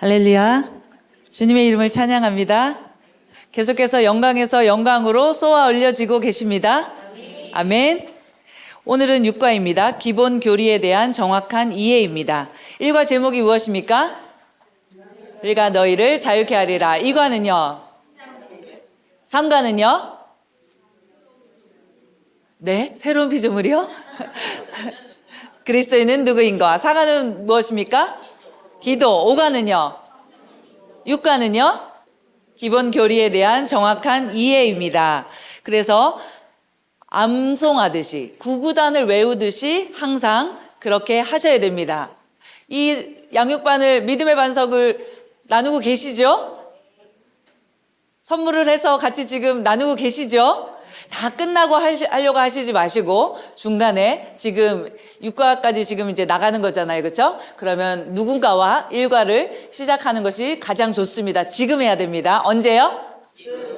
할렐루야. 주님의 이름을 찬양합니다. 계속해서 영광에서 영광으로 쏘아 올려지고 계십니다. 아멘. 오늘은 6과입니다. 기본 교리에 대한 정확한 이해입니다. 1과 제목이 무엇입니까? 우리가 너희를 자유케 하리라. 2과는요? 3과는요? 네, 새로운 피조물이요? 그리스도인은 누구인가? 4과는 무엇입니까? 기도. 5과는요? 6과는요? 기본 교리에 대한 정확한 이해입니다. 그래서 암송하듯이 구구단을 외우듯이 항상 그렇게 하셔야 됩니다. 이 양육반을 믿음의 반석을 나누고 계시죠? 선물을 해서 같이 지금 나누고 계시죠? 다 끝나고 하려고 하시지 마시고 중간에 지금 6과까지 지금 이제 나가는 거잖아요. 그렇죠? 그러면 누군가와 1과를 시작하는 것이 가장 좋습니다. 지금 해야 됩니다. 언제요?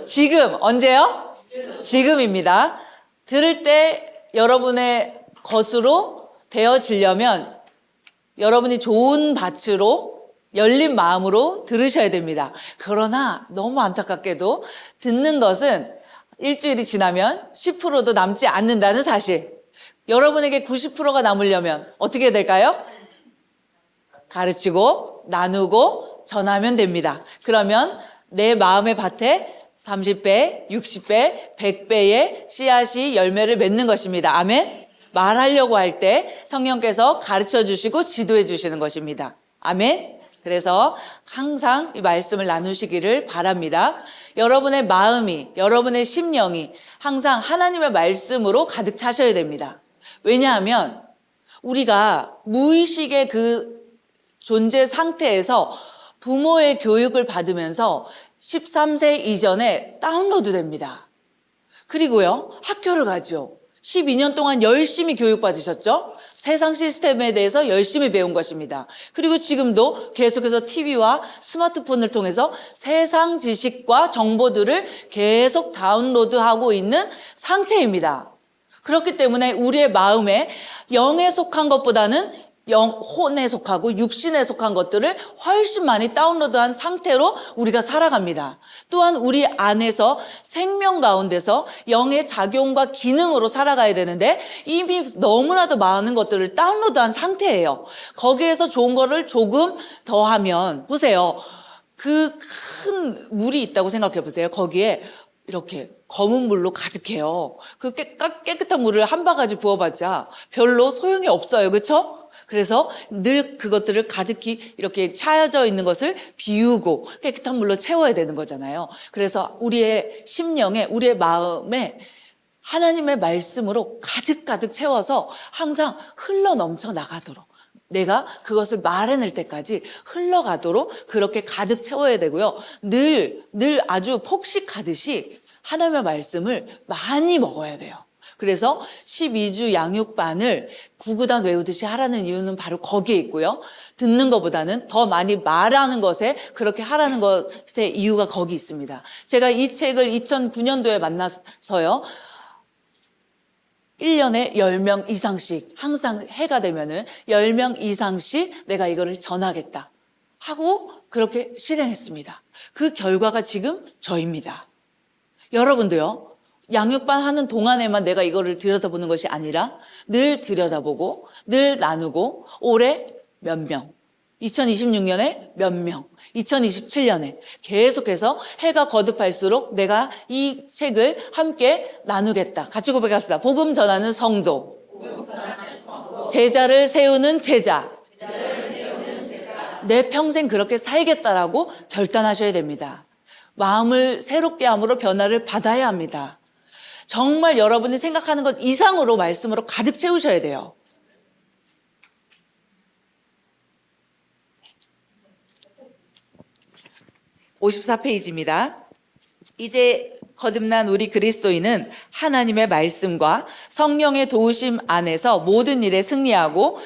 지금. 언제요? 지금입니다. 들을 때 여러분의 것으로 되어지려면 여러분이 좋은 밭으로 열린 마음으로 들으셔야 됩니다. 그러나 너무 안타깝게도 듣는 것은 일주일이 지나면 10%도 남지 않는다는 사실. 여러분에게 90%가 남으려면 어떻게 해야 될까요? 가르치고 나누고 전하면 됩니다. 그러면 내 마음의 밭에 30배, 60배, 100배의 씨앗이 열매를 맺는 것입니다. 아멘. 말하려고 할 때 성령께서 가르쳐 주시고 지도해 주시는 것입니다. 아멘. 그래서 항상 이 말씀을 나누시기를 바랍니다. 여러분의 마음이, 여러분의 심령이 항상 하나님의 말씀으로 가득 차셔야 됩니다. 왜냐하면 우리가 무의식의 그 존재 상태에서 부모의 교육을 받으면서 13세 이전에 다운로드 됩니다. 그리고요, 학교를 가죠. 12년 동안 열심히 교육받으셨죠? 세상 시스템에 대해서 열심히 배운 것입니다. 그리고 지금도 계속해서 TV와 스마트폰을 통해서 세상 지식과 정보들을 계속 다운로드하고 있는 상태입니다. 그렇기 때문에 우리의 마음에 영에 속한 것보다는 혼에 속하고 육신에 속한 것들을 훨씬 많이 다운로드한 상태로 우리가 살아갑니다. 또한 우리 안에서 생명 가운데서 영의 작용과 기능으로 살아가야 되는데 이미 너무나도 많은 것들을 다운로드한 상태예요. 거기에서 좋은 거를 조금 더 하면 보세요. 그 큰 물이 있다고 생각해 보세요. 거기에 이렇게 검은 물로 가득해요. 그 깨끗한 물을 한 바가지 부어봤자 별로 소용이 없어요. 그렇죠? 그래서 늘 그것들을 가득히 이렇게 차여져 있는 것을 비우고 깨끗한 물로 채워야 되는 거잖아요. 그래서 우리의 심령에, 우리의 마음에 하나님의 말씀으로 가득가득 채워서 항상 흘러 넘쳐 나가도록, 내가 그것을 말해낼 때까지 흘러가도록 그렇게 가득 채워야 되고요. 늘 아주 폭식하듯이 하나님의 말씀을 많이 먹어야 돼요. 그래서 12주 양육반을 구구단 외우듯이 하라는 이유는 바로 거기에 있고요. 듣는 것보다는 더 많이 말하는 것에 그렇게 하라는 것의 이유가 거기 있습니다. 제가 이 책을 2009년도에 만나서요. 1년에 10명 이상씩 항상 해가 되면은 10명 이상씩 내가 이거를 전하겠다 하고 그렇게 실행했습니다. 그 결과가 지금 저입니다. 여러분도요. 양육반 하는 동안에만 내가 이거를 들여다보는 것이 아니라 늘 들여다보고 늘 나누고 올해 몇 명, 2026년에 몇 명, 2027년에 계속해서 해가 거듭할수록 내가 이 책을 함께 나누겠다. 같이 고백합시다. 복음 전하는 성도, 제자를 세우는 제자, 내 평생 그렇게 살겠다라고 결단하셔야 됩니다. 마음을 새롭게 함으로 변화를 받아야 합니다. 정말 여러분이 생각하는 것 이상으로 말씀으로 가득 채우셔야 돼요. (54페이지입니다) 이제 거듭난 우리 그리스도인은 하나님의 말씀과 성령의 도우심 안에서 모든 일에 승리하고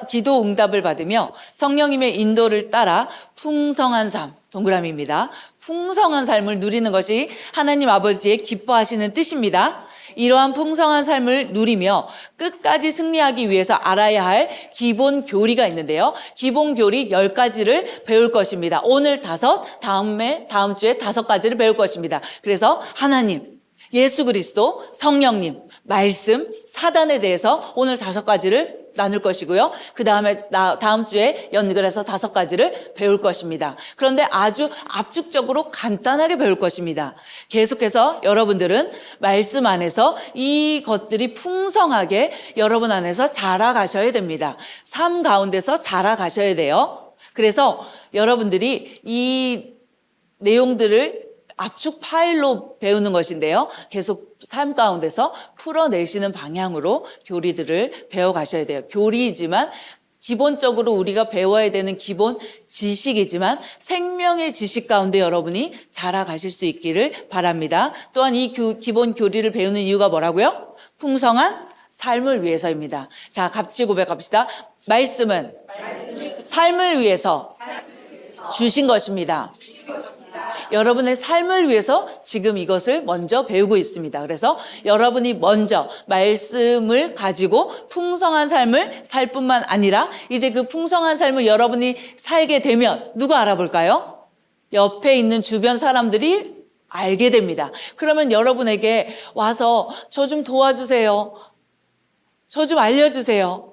기도 응답을 받으며 성령님의 인도를 따라 풍성한 삶, 동그라미입니다. 풍성한 삶을 누리는 것이 하나님 아버지의 기뻐하시는 뜻입니다. 이러한 풍성한 삶을 누리며 끝까지 승리하기 위해서 알아야 할 기본 교리가 있는데요. 기본 교리 10가지를 배울 것입니다. 오늘 5, 다음 주에 5가지를 배울 것입니다. 그래서 하나님, 예수 그리스도, 성령님, 말씀, 사단에 대해서 오늘 5가지를 나눌 것이고요. 그 다음에 다음 주에 연결해서 5가지를 배울 것입니다. 그런데 아주 압축적으로 간단하게 배울 것입니다. 계속해서 여러분들은 말씀 안에서 이 것들이 풍성하게 여러분 안에서 자라가셔야 됩니다. 삶 가운데서 자라가셔야 돼요. 그래서 여러분들이 이 내용들을 압축 파일로 배우는 것인데요. 계속 삶 가운데서 풀어내시는 방향으로 교리들을 배워가셔야 돼요. 교리이지만 기본적으로 우리가 배워야 되는 기본 지식이지만 생명의 지식 가운데 여러분이 자라가실 수 있기를 바랍니다. 또한 이 기본 교리를 배우는 이유가 뭐라고요? 풍성한 삶을 위해서입니다. 자, 같이 고백합시다. 말씀은 삶을 위해서 주신 것입니다. 여러분의 삶을 위해서 지금 이것을 먼저 배우고 있습니다. 그래서 여러분이 먼저 말씀을 가지고 풍성한 삶을 살 뿐만 아니라 이제 그 풍성한 삶을 여러분이 살게 되면 누가 알아볼까요? 옆에 있는 주변 사람들이 알게 됩니다. 그러면 여러분에게 와서 저 좀 도와주세요. 저 좀 알려주세요.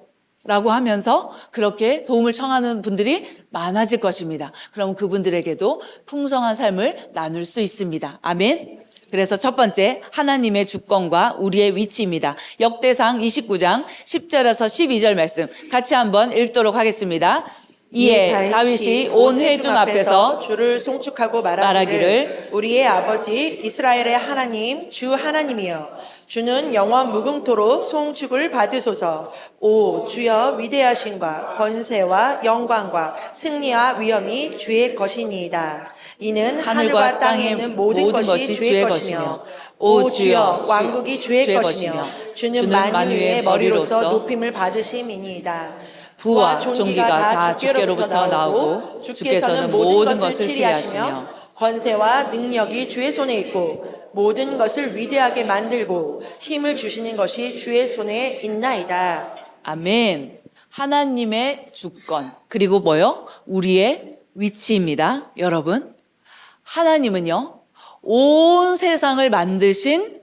라고 하면서 그렇게 도움을 청하는 분들이 많아질 것입니다. 그럼 그분들에게도 풍성한 삶을 나눌 수 있습니다. 아멘. 그래서 첫 번째, 하나님의 주권과 우리의 위치입니다. 역대상 29장 10절에서 12절 말씀 같이 한번 읽도록 하겠습니다. 이에 다윗이 온 회중 앞에서 주를 송축하고 말하기를 우리의 아버지 이스라엘의 하나님 주 하나님이여 주는 영원 무궁토록 송축을 받으소서. 오 주여, 위대하심과 권세와 영광과 승리와 위엄이 주의 것이니이다. 이는 하늘과 땅에 있는 모든 것이 주의 것이며 오 주여, 왕국이 주의 것이며 주는 만유의 머리로서 높임을 받으심이니이다. 부와 존귀가 다 주께로부터 나오고 주께서는 모든 것을 지혜하시며 권세와 능력이 주의 손에 있고 모든 것을 위대하게 만들고 힘을 주시는 것이 주의 손에 있나이다. 아멘. 하나님의 주권 그리고 뭐요? 우리의 위치입니다. 여러분, 하나님은요 온 세상을 만드신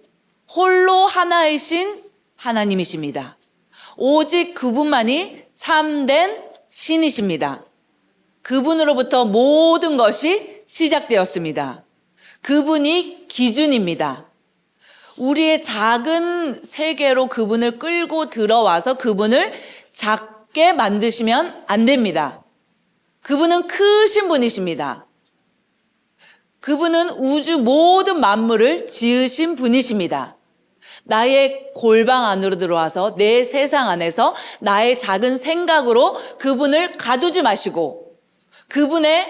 홀로 하나이신 하나님이십니다. 오직 그분만이 참된 신이십니다. 그분으로부터 모든 것이 시작되었습니다. 그분이 기준입니다. 우리의 작은 세계로 그분을 끌고 들어와서 그분을 작게 만드시면 안 됩니다. 그분은 크신 분이십니다. 그분은 우주 모든 만물을 지으신 분이십니다. 나의 골방 안으로 들어와서 내 세상 안에서 나의 작은 생각으로 그분을 가두지 마시고 그분의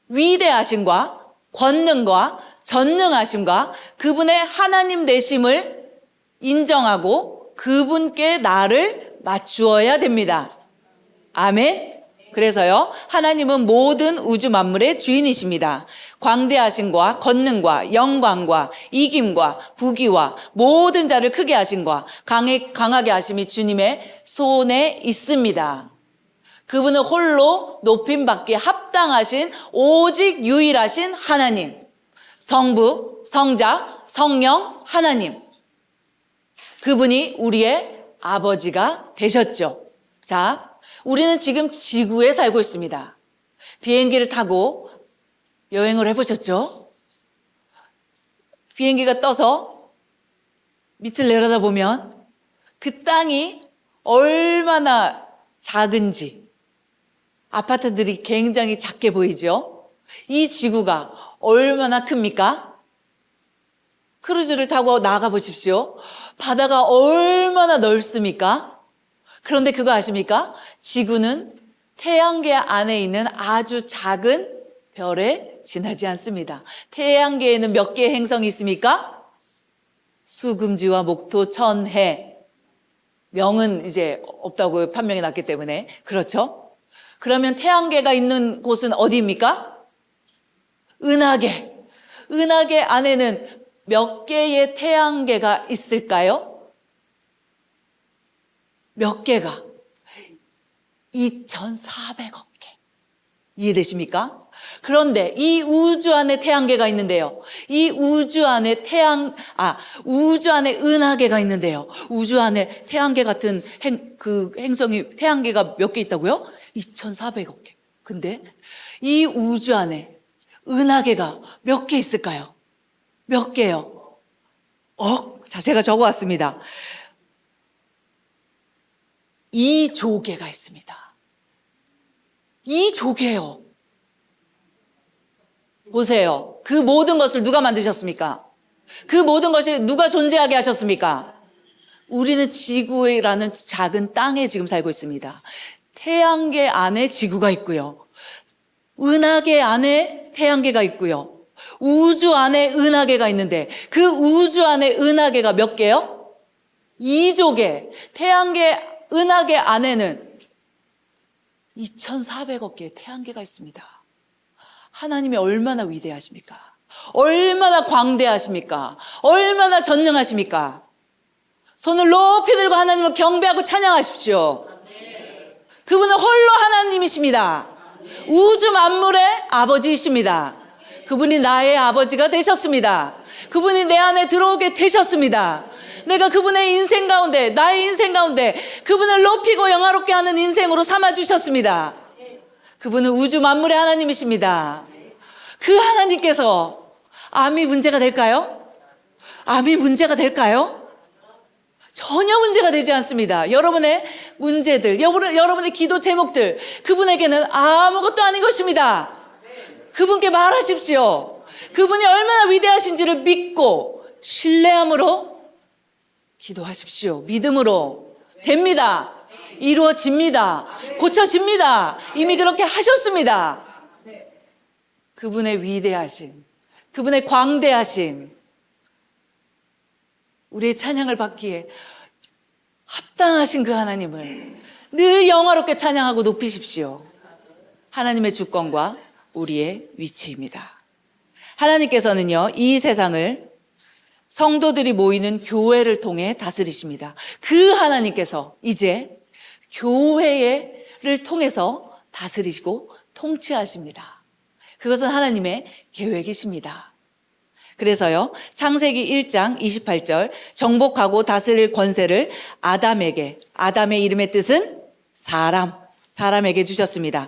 위대하심과 권능과 전능하심과 그분의 하나님 되심을 인정하고 그분께 나를 맞추어야 됩니다. 아멘. 그래서요, 하나님은 모든 우주 만물의 주인이십니다. 광대하심과 권능과 영광과 이김과 부귀와 모든 자를 크게 하심과 강하게 하심이 주님의 손에 있습니다. 그분은 홀로 높임받기에 합당하신 오직 유일하신 하나님, 성부, 성자, 성령 하나님, 그분이 우리의 아버지가 되셨죠. 자, 우리는 지금 지구에 살고 있습니다. 비행기를 타고 여행을 해보셨죠? 비행기가 떠서 밑을 내려다보면 그 땅이 얼마나 작은지, 아파트들이 굉장히 작게 보이죠? 이 지구가 얼마나 큽니까? 크루즈를 타고 나가 보십시오. 바다가 얼마나 넓습니까? 그런데 그거 아십니까? 지구는 태양계 안에 있는 아주 작은 별에 지나지 않습니다. 태양계에는 몇 개의 행성이 있습니까? 수금지와 목토, 천, 해. 명은 이제 없다고 판명이 났기 때문에. 그렇죠? 그러면 태양계가 있는 곳은 어디입니까? 은하계. 은하계 안에는 몇 개의 태양계가 있을까요? 몇 개가? 2,400억 개. 이해되십니까? 그런데 이 우주 안에 태양계가 있는데요. 이 우주 안에 우주 안에 은하계가 있는데요. 우주 안에 태양계 같은 행성이, 태양계가 몇 개 있다고요? 2,400억 개. 근데 이 우주 안에 은하계가 몇 개 있을까요? 몇 개요? 자, 제가 적어왔습니다. 2조 개가 있습니다. 2조 개요. 보세요. 그 모든 것을 누가 만드셨습니까? 그 모든 것이 누가 존재하게 하셨습니까? 우리는 지구라는 작은 땅에 지금 살고 있습니다. 태양계 안에 지구가 있고요. 은하계 안에 태양계가 있고요. 우주 안에 은하계가 있는데 그 우주 안에 은하계가 몇 개요? 2조 개. 태양계, 은하계 안에는 2,400억 개의 태양계가 있습니다. 하나님이 얼마나 위대하십니까? 얼마나 광대하십니까? 얼마나 전능하십니까? 손을 높이 들고 하나님을 경배하고 찬양하십시오. 그분은 홀로 하나님이십니다. 우주 만물의 아버지이십니다. 그분이 나의 아버지가 되셨습니다. 그분이 내 안에 들어오게 되셨습니다. 내가 그분의 인생 가운데, 나의 인생 가운데 그분을 높이고 영화롭게 하는 인생으로 삼아주셨습니다. 그분은 우주 만물의 하나님이십니다. 그 하나님께서 암이 문제가 될까요? 암이 문제가 될까요? 전혀 문제가 되지 않습니다. 여러분의 문제들, 여러분의 기도 제목들, 그분에게는 아무것도 아닌 것입니다. 그분께 말하십시오. 그분이 얼마나 위대하신지를 믿고 신뢰함으로 기도하십시오. 믿음으로 됩니다. 이루어집니다. 고쳐집니다. 이미 그렇게 하셨습니다. 그분의 위대하심, 그분의 광대하심, 우리의 찬양을 받기에 합당하신 그 하나님을 늘 영화롭게 찬양하고 높이십시오. 하나님의 주권과 우리의 위치입니다. 하나님께서는요, 이 세상을 성도들이 모이는 교회를 통해 다스리십니다. 그 하나님께서 이제 교회를 통해서 다스리시고 통치하십니다. 그것은 하나님의 계획이십니다. 그래서요, 창세기 1장 28절, 정복하고 다스릴 권세를 아담의 이름의 뜻은 사람에게 주셨습니다.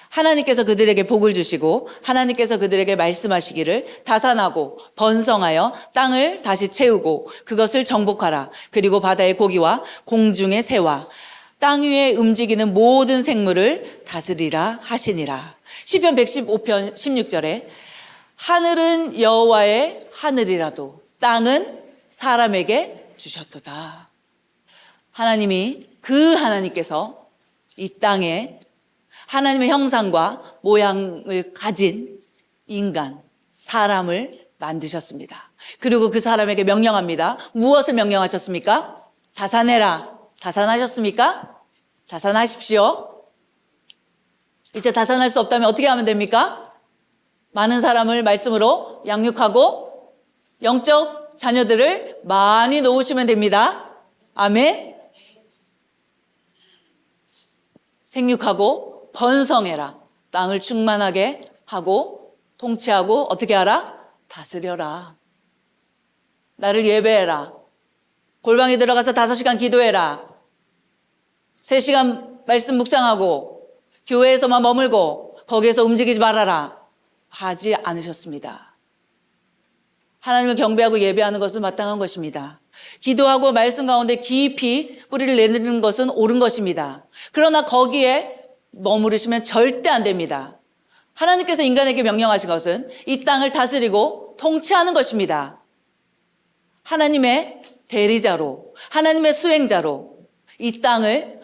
하나님께서 그들에게 복을 주시고 하나님께서 그들에게 말씀하시기를 다산하고 번성하여 땅을 다시 채우고 그것을 정복하라. 그리고 바다의 고기와 공중의 새와 땅 위에 움직이는 모든 생물을 다스리라 하시니라. 시편 115편 16절에 하늘은 여호와의 하늘이라도 땅은 사람에게 주셨도다. 하나님이, 그 하나님께서 이 땅에 하나님의 형상과 모양을 가진 인간, 사람을 만드셨습니다. 그리고 그 사람에게 명령합니다. 무엇을 명령하셨습니까? 다산해라. 다산하셨습니까? 다산하십시오. 이제 다산할 수 없다면 어떻게 하면 됩니까? 많은 사람을 말씀으로 양육하고 영적 자녀들을 많이 놓으시면 됩니다. 아멘. 생육하고 번성해라. 땅을 충만하게 하고 통치하고 어떻게 하라? 다스려라. 나를 예배해라. 골방에 들어가서 5시간 기도해라. 3시간 말씀 묵상하고 교회에서만 머물고 거기에서 움직이지 말아라. 하지 않으셨습니다. 하나님을 경배하고 예배하는 것은 마땅한 것입니다. 기도하고 말씀 가운데 깊이 뿌리를 내리는 것은 옳은 것입니다. 그러나 거기에 머무르시면 절대 안 됩니다. 하나님께서 인간에게 명령하신 것은 이 땅을 다스리고 통치하는 것입니다. 하나님의 대리자로, 하나님의 수행자로 이 땅을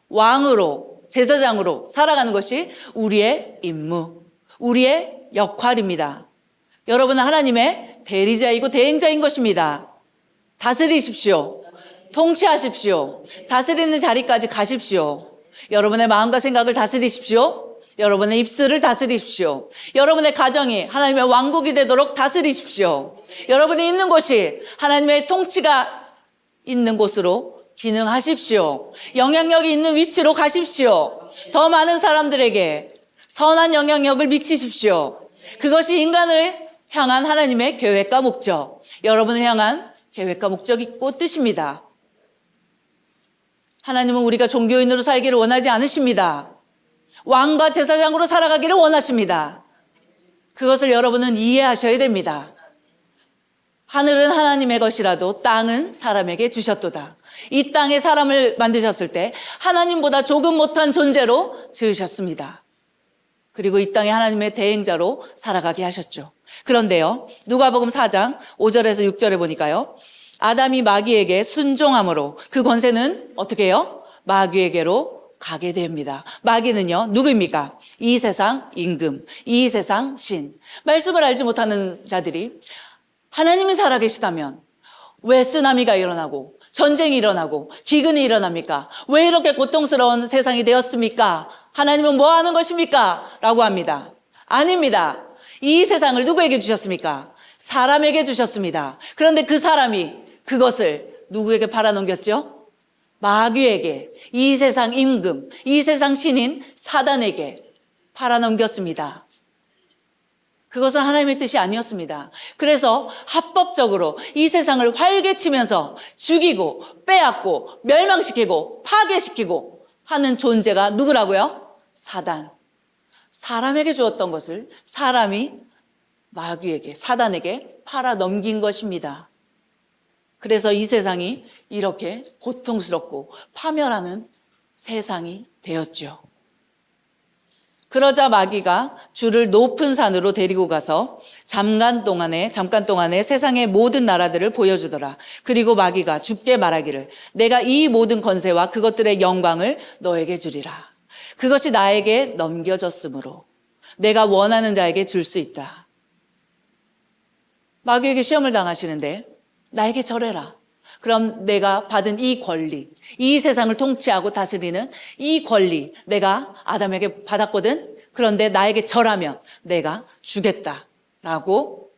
왕으로, 제사장으로 살아가는 것이 우리의 임무, 우리의 역할입니다. 여러분은 하나님의 대리자이고 대행자인 것입니다. 다스리십시오. 통치하십시오. 다스리는 자리까지 가십시오. 여러분의 마음과 생각을 다스리십시오. 여러분의 입술을 다스리십시오. 여러분의 가정이 하나님의 왕국이 되도록 다스리십시오. 여러분이 있는 곳이 하나님의 통치가 있는 곳으로 기능하십시오. 영향력이 있는 위치로 가십시오. 더 많은 사람들에게 선한 영향력을 미치십시오. 그것이 인간을 향한 하나님의 계획과 목적, 여러분을 향한 계획과 목적 있고 뜻입니다. 하나님은 우리가 종교인으로 살기를 원하지 않으십니다. 왕과 제사장으로 살아가기를 원하십니다. 그것을 여러분은 이해하셔야 됩니다. 하늘은 하나님의 것이라도 땅은 사람에게 주셨도다. 이 땅에 사람을 만드셨을 때 하나님보다 조금 못한 존재로 지으셨습니다. 그리고 이 땅에 하나님의 대행자로 살아가게 하셨죠. 그런데요, 누가복음 4장 5절에서 6절에 보니까요, 아담이 마귀에게 순종함으로 그 권세는 어떻게 해요? 마귀에게로 가게 됩니다. 마귀는요, 누구입니까? 이 세상 임금, 이 세상 신. 말씀을 알지 못하는 자들이 하나님이 살아계시다면 왜 쓰나미가 일어나고 전쟁이 일어나고 기근이 일어납니까? 왜 이렇게 고통스러운 세상이 되었습니까? 하나님은 뭐 하는 것입니까? 라고 합니다. 아닙니다. 이 세상을 누구에게 주셨습니까? 사람에게 주셨습니다. 그런데 그 사람이 그것을 누구에게 팔아넘겼죠? 마귀에게, 이 세상 임금, 이 세상 신인 사단에게 팔아넘겼습니다. 그것은 하나님의 뜻이 아니었습니다. 그래서 합법적으로 이 세상을 활개치면서 죽이고 빼앗고 멸망시키고 파괴시키고 하는 존재가 누구라고요? 사단. 사람에게 주었던 것을 사람이 마귀에게, 사단에게 팔아넘긴 것입니다. 그래서 이 세상이 이렇게 고통스럽고 파멸하는 세상이 되었죠. 그러자 마귀가 주를 높은 산으로 데리고 가서 잠깐 동안에 세상의 모든 나라들을 보여주더라. 그리고 마귀가 주께 말하기를 내가 이 모든 권세와 그것들의 영광을 너에게 주리라. 그것이 나에게 넘겨졌으므로 내가 원하는 자에게 줄 수 있다. 마귀에게 시험을 당하시는데 나에게 절해라. 그럼 내가 받은 이 권리, 이 세상을 통치하고 다스리는 이 권리 내가 아담에게 받았거든. 그런데 나에게 절하면 내가 주겠다라고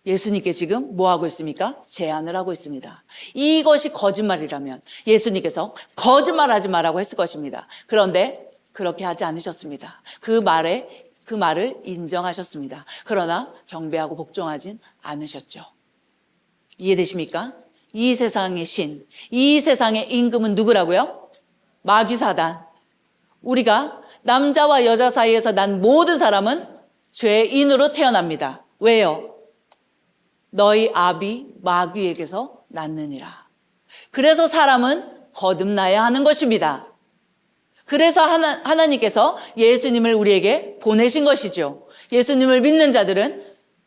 예수님께 지금 뭐 하고 있습니까? 제안을 하고 있습니다. 이것이 거짓말이라면 예수님께서 거짓말하지 말라고 했을 것입니다. 그런데 그렇게 하지 않으셨습니다. 그 말을 인정하셨습니다. 그러나 경배하고 복종하진 않으셨죠. 이해되십니까? 이 세상의 신, 이 세상의 임금은 누구라고요? 마귀 사단. 우리가 남자와 여자 사이에서 난 모든 사람은 죄인으로 태어납니다. 왜요? 너희 아비 마귀에게서 났느니라. 그래서 사람은 거듭나야 하는 것입니다. 그래서 하나님께서 예수님을 우리에게 보내신 것이죠. 예수님을 믿는 자들은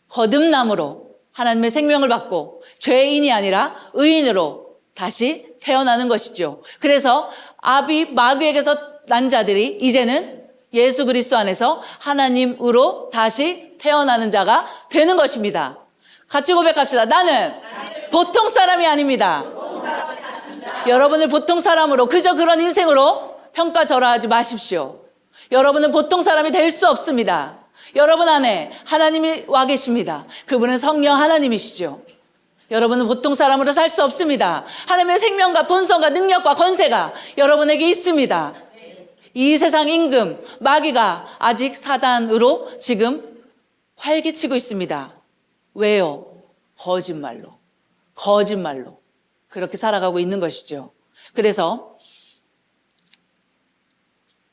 거듭남으로 하나님의 생명을 받고 죄인이 아니라 의인으로 다시 태어나는 것이죠. 그래서 아비 마귀에게서 난 자들이 이제는 예수 그리스도 안에서 하나님으로 다시 태어나는 자가 되는 것입니다. 같이 고백합시다. 나는 보통 사람이 아닙니다. 여러분을 보통 사람으로 그저 그런 인생으로 평가절하하지 마십시오. 여러분은 보통 사람이 될 수 없습니다. 여러분 안에 하나님이 와 계십니다. 그분은 성령 하나님이시죠. 여러분은 보통 사람으로 살 수 없습니다. 하나님의 생명과 본성과 능력과 권세가 여러분에게 있습니다. 이 세상 임금 마귀가 아직 사단으로 지금 활개치고 있습니다. 왜요? 거짓말로 그렇게 살아가고 있는 것이죠. 그래서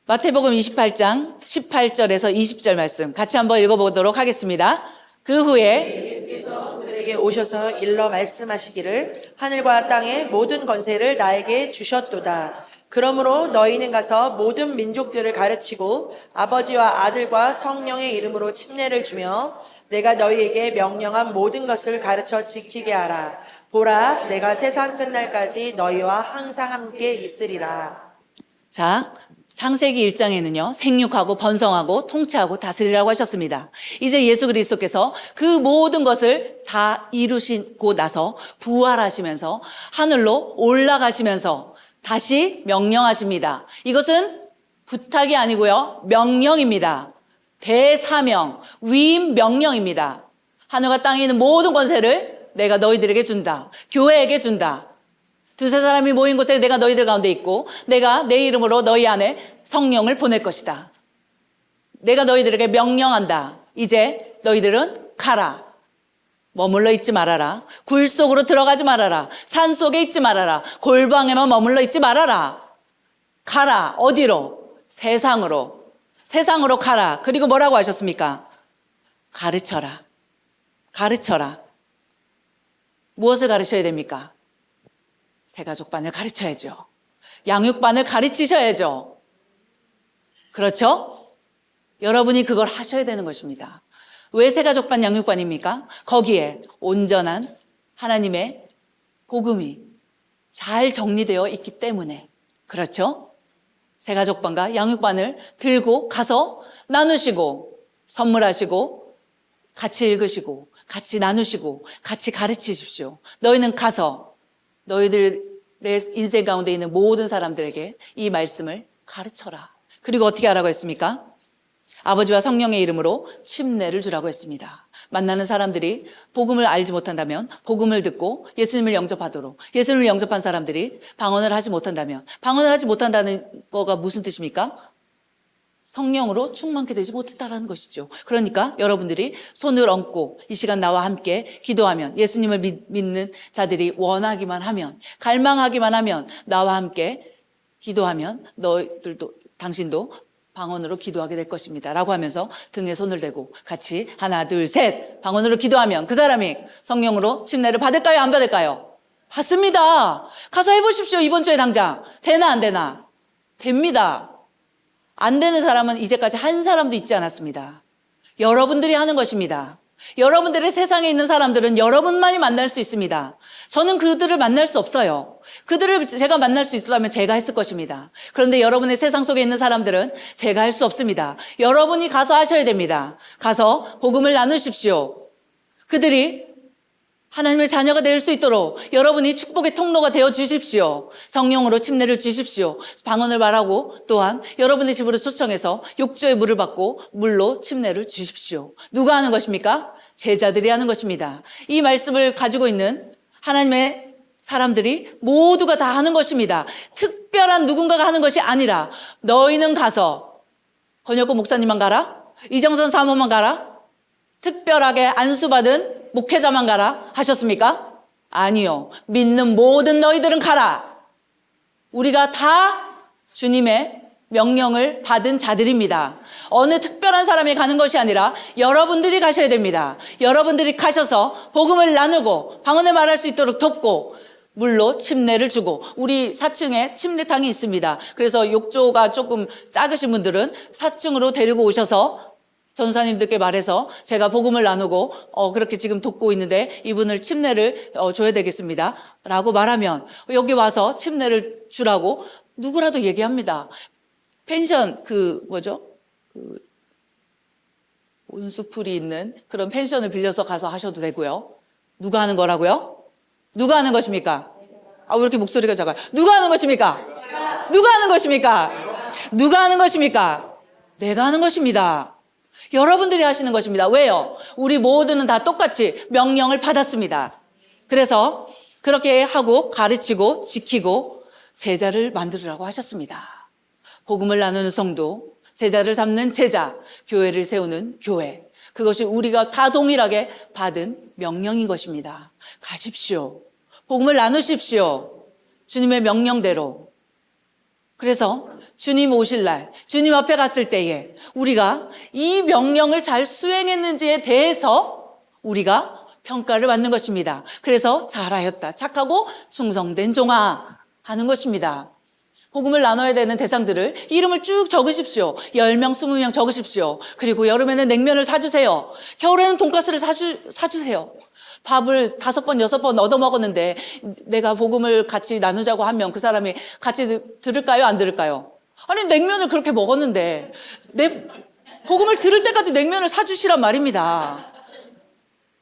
마태복음 28장 18절에서 20절 말씀 같이 한번 읽어보도록 하겠습니다. 그 후에 예수께서 그들에게 오셔서 일러 말씀하시기를 하늘과 땅의 모든 권세를 나에게 주셨도다. 그러므로 너희는 가서 모든 민족들을 가르치고 아버지와 아들과 성령의 이름으로 침례를 주며 내가 너희에게 명령한 모든 것을 가르쳐 지키게 하라. 보라, 내가 세상 끝날까지 너희와 항상 함께 있으리라. 자, 창세기 1장에는요, 생육하고 번성하고 통치하고 다스리라고 하셨습니다. 이제 예수 그리스도께서 그 모든 것을 다 이루시고 나서 부활하시면서 하늘로 올라가시면서 다시 명령하십니다. 이것은 부탁이 아니고요, 명령입니다. 대사명, 위임 명령입니다. 하늘과 땅에 있는 모든 권세를 내가 너희들에게 준다. 교회에게 준다. 두세 사람이 모인 곳에 내가 너희들 가운데 있고 내가 내 이름으로 너희 안에 성령을 보낼 것이다. 내가 너희들에게 명령한다. 이제 너희들은 가라. 머물러 있지 말아라. 굴 속으로 들어가지 말아라. 산 속에 있지 말아라. 골방에만 머물러 있지 말아라. 가라. 어디로? 세상으로. 세상으로 가라. 그리고 뭐라고 하셨습니까? 가르쳐라. 가르쳐라. 무엇을 가르쳐야 됩니까? 새가족반을 가르쳐야죠. 양육반을 가르치셔야죠. 그렇죠? 여러분이 그걸 하셔야 되는 것입니다. 왜 새가족반 양육반입니까? 거기에 온전한 하나님의 복음이 잘 정리되어 있기 때문에. 그렇죠? 새가족반과 양육반을 들고 가서 나누시고 선물하시고 같이 읽으시고 같이 나누시고 같이 가르치십시오. 너희는 가서 너희들의 인생 가운데 있는 모든 사람들에게 이 말씀을 가르쳐라. 그리고 어떻게 하라고 했습니까? 아버지와 성령의 이름으로 침례를 주라고 했습니다. 만나는 사람들이 복음을 알지 못한다면 복음을 듣고 예수님을 영접하도록, 예수님을 영접한 사람들이 방언을 하지 못한다면, 방언을 하지 못한다는 거가 무슨 뜻입니까? 성령으로 충만케 되지 못했다라는 것이죠. 그러니까 여러분들이 손을 얹고 이 시간 나와 함께 기도하면, 예수님을 믿는 자들이 원하기만 하면, 갈망하기만 하면 나와 함께 기도하면 너희들도, 당신도 방언으로 기도하게 될 것입니다 라고 하면서 등에 손을 대고 같이 하나 둘 셋 방언으로 기도하면 그 사람이 성령으로 침례를 받을까요? 안 받을까요? 받습니다. 가서 해보십시오. 이번 주에 당장. 되나 안 되나? 됩니다. 안 되는 사람은 이제까지 한 사람도 있지 않았습니다. 여러분들이 하는 것입니다. 여러분들의 세상에 있는 사람들은 여러분만이 만날 수 있습니다. 저는 그들을 만날 수 없어요. 그들을 제가 만날 수 있었다면 제가 했을 것입니다. 그런데 여러분의 세상 속에 있는 사람들은 제가 할 수 없습니다. 여러분이 가서 하셔야 됩니다. 가서 복음을 나누십시오. 그들이 하나님의 자녀가 될 수 있도록 여러분이 축복의 통로가 되어 주십시오. 성령으로 침례를 주십시오. 방언을 말하고 또한 여러분의 집으로 초청해서 욕조에 물을 받고 물로 침례를 주십시오. 누가 하는 것입니까? 제자들이 하는 것입니다. 이 말씀을 가지고 있는 하나님의 사람들이 모두가 다 하는 것입니다. 특별한 누군가가 하는 것이 아니라 너희는 가서, 권혁구 목사님만 가라? 이정선 사모만 가라? 특별하게 안수받은 목회자만 가라 하셨습니까? 아니요. 믿는 모든 너희들은 가라. 우리가 다 주님의 명령을 받은 자들입니다. 어느 특별한 사람이 가는 것이 아니라 여러분들이 가셔야 됩니다. 여러분들이 가셔서 복음을 나누고 방언을 말할 수 있도록 돕고 물로 침례를 주고, 우리 4층에 침례탕이 있습니다. 그래서 욕조가 조금 작으신 분들은 4층으로 데리고 오셔서 전사님들께 말해서 제가 복음을 나누고 그렇게 지금 돕고 있는데 이분을 침례를 줘야 되겠습니다 라고 말하면 여기 와서 침례를 주라고 누구라도 얘기합니다. 펜션 온수풀이 있는 그런 펜션을 빌려서 가서 하셔도 되고요. 누가 하는 거라고요? 누가 하는 것입니까? 왜 이렇게 목소리가 작아요? 누가 하는 것입니까? 누가 하는 것입니까? 누가 하는 것입니까? 내가 하는 것입니다. 여러분들이 하시는 것입니다. 왜요? 우리 모두는 다 똑같이 명령을 받았습니다. 그래서 그렇게 하고 가르치고 지키고 제자를 만들으라고 하셨습니다. 복음을 나누는 성도, 제자를 삼는 제자, 교회를 세우는 교회. 그것이 우리가 다 동일하게 받은 명령인 것입니다. 가십시오. 복음을 나누십시오. 주님의 명령대로. 그래서 주님 오실 날, 주님 앞에 갔을 때에 우리가 이 명령을 잘 수행했는지에 대해서 우리가 평가를 받는 것입니다. 그래서 잘하였다, 착하고 충성된 종아 하는 것입니다. 복음을 나눠야 되는 대상들을 이름을 쭉 적으십시오. 10명, 20명 적으십시오. 그리고 여름에는 냉면을 사주세요. 겨울에는 돈가스를 사주세요. 밥을 5번, 6번 얻어먹었는데 내가 복음을 같이 나누자고 하면 그 사람이 같이 들을까요? 안 들을까요? 아니 냉면을 그렇게 먹었는데 내 복음을 들을 때까지 냉면을 사주시란 말입니다.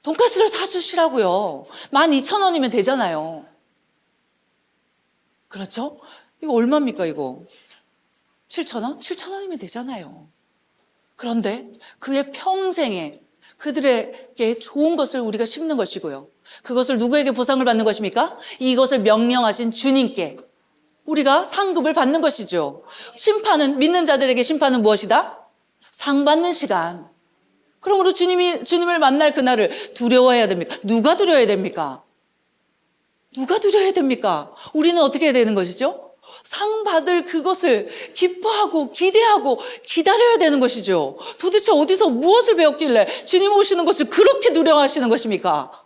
돈가스를 사주시라고요. 12,000원이면 되잖아요. 그렇죠? 이거 얼마입니까 이거? 7,000원? 7,000원이면 되잖아요. 그런데 그의 평생에 그들에게 좋은 것을 우리가 심는 것이고요. 그것을 누구에게 보상을 받는 것입니까? 이것을 명령하신 주님께 우리가 상급을 받는 것이죠. 심판은, 믿는 자들에게 심판은 무엇이다? 상 받는 시간. 그러므로 주님을 만날 그날을 두려워해야 됩니까? 누가 두려워해야 됩니까? 누가 두려워해야 됩니까? 우리는 어떻게 해야 되는 것이죠? 상 받을 그것을 기뻐하고 기대하고 기다려야 되는 것이죠. 도대체 어디서 무엇을 배웠길래 주님 오시는 것을 그렇게 두려워하시는 것입니까?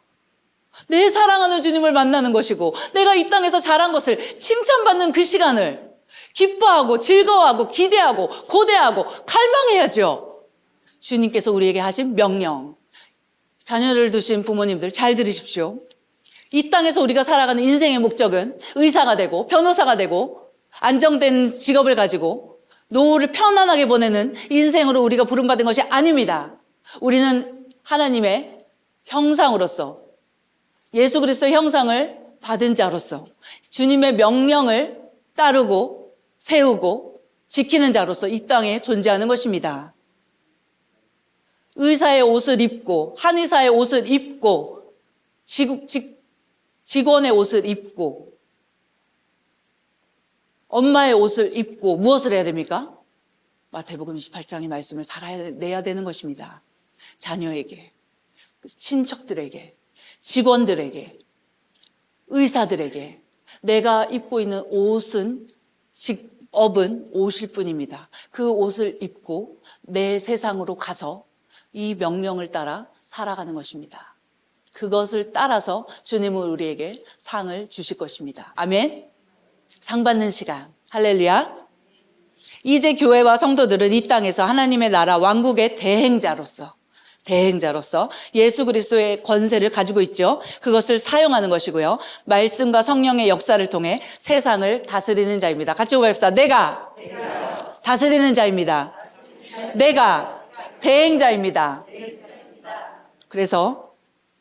내 사랑하는 주님을 만나는 것이고 내가 이 땅에서 잘한 것을 칭찬받는 그 시간을 기뻐하고 즐거워하고 기대하고 고대하고 갈망해야죠. 주님께서 우리에게 하신 명령. 자녀를 두신 부모님들 잘 들으십시오. 이 땅에서 우리가 살아가는 인생의 목적은 의사가 되고 변호사가 되고 안정된 직업을 가지고 노후를 편안하게 보내는 인생으로 우리가 부름받은 것이 아닙니다. 우리는 하나님의 형상으로서 예수 그리스도의 형상을 받은 자로서 주님의 명령을 따르고 세우고 지키는 자로서 이 땅에 존재하는 것입니다. 의사의 옷을 입고 한의사의 옷을 입고 직원의 옷을 입고 엄마의 옷을 입고 무엇을 해야 됩니까? 마태복음 28장의 말씀을 살아내야 되는 것입니다. 자녀에게, 친척들에게, 직원들에게, 의사들에게 내가 입고 있는 옷은 직업은 옷일 뿐입니다. 그 옷을 입고 내 세상으로 가서 이 명령을 따라 살아가는 것입니다. 그것을 따라서 주님은 우리에게 상을 주실 것입니다. 아멘. 상 받는 시간. 할렐루야. 이제 교회와 성도들은 이 땅에서 하나님의 나라 왕국의 대행자로서 예수 그리스도의 권세를 가지고 있죠. 그것을 사용하는 것이고요. 말씀과 성령의 역사를 통해 세상을 다스리는 자입니다. 같이 고백합시다. 내가 다스리는 자입니다. 내가 대행자입니다. 그래서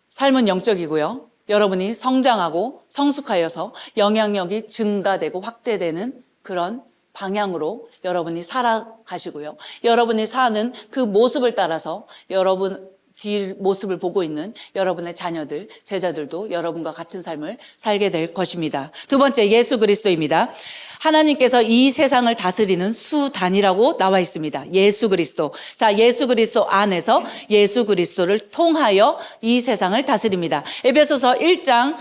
삶은 영적이고요. 여러분이 성장하고 성숙하여서 영향력이 증가되고 확대되는 그런 방향으로 여러분이 살아가시고요. 여러분이 사는 그 모습을 따라서 여러분 뒤 모습을 보고 있는 여러분의 자녀들, 제자들도 여러분과 같은 삶을 살게 될 것입니다. 두 번째, 예수 그리스도입니다. 하나님께서 이 세상을 다스리는 수단이라고 나와 있습니다. 예수 그리스도. 자, 예수 그리스도 안에서 예수 그리스도를 통하여 이 세상을 다스립니다. 에베소서 1장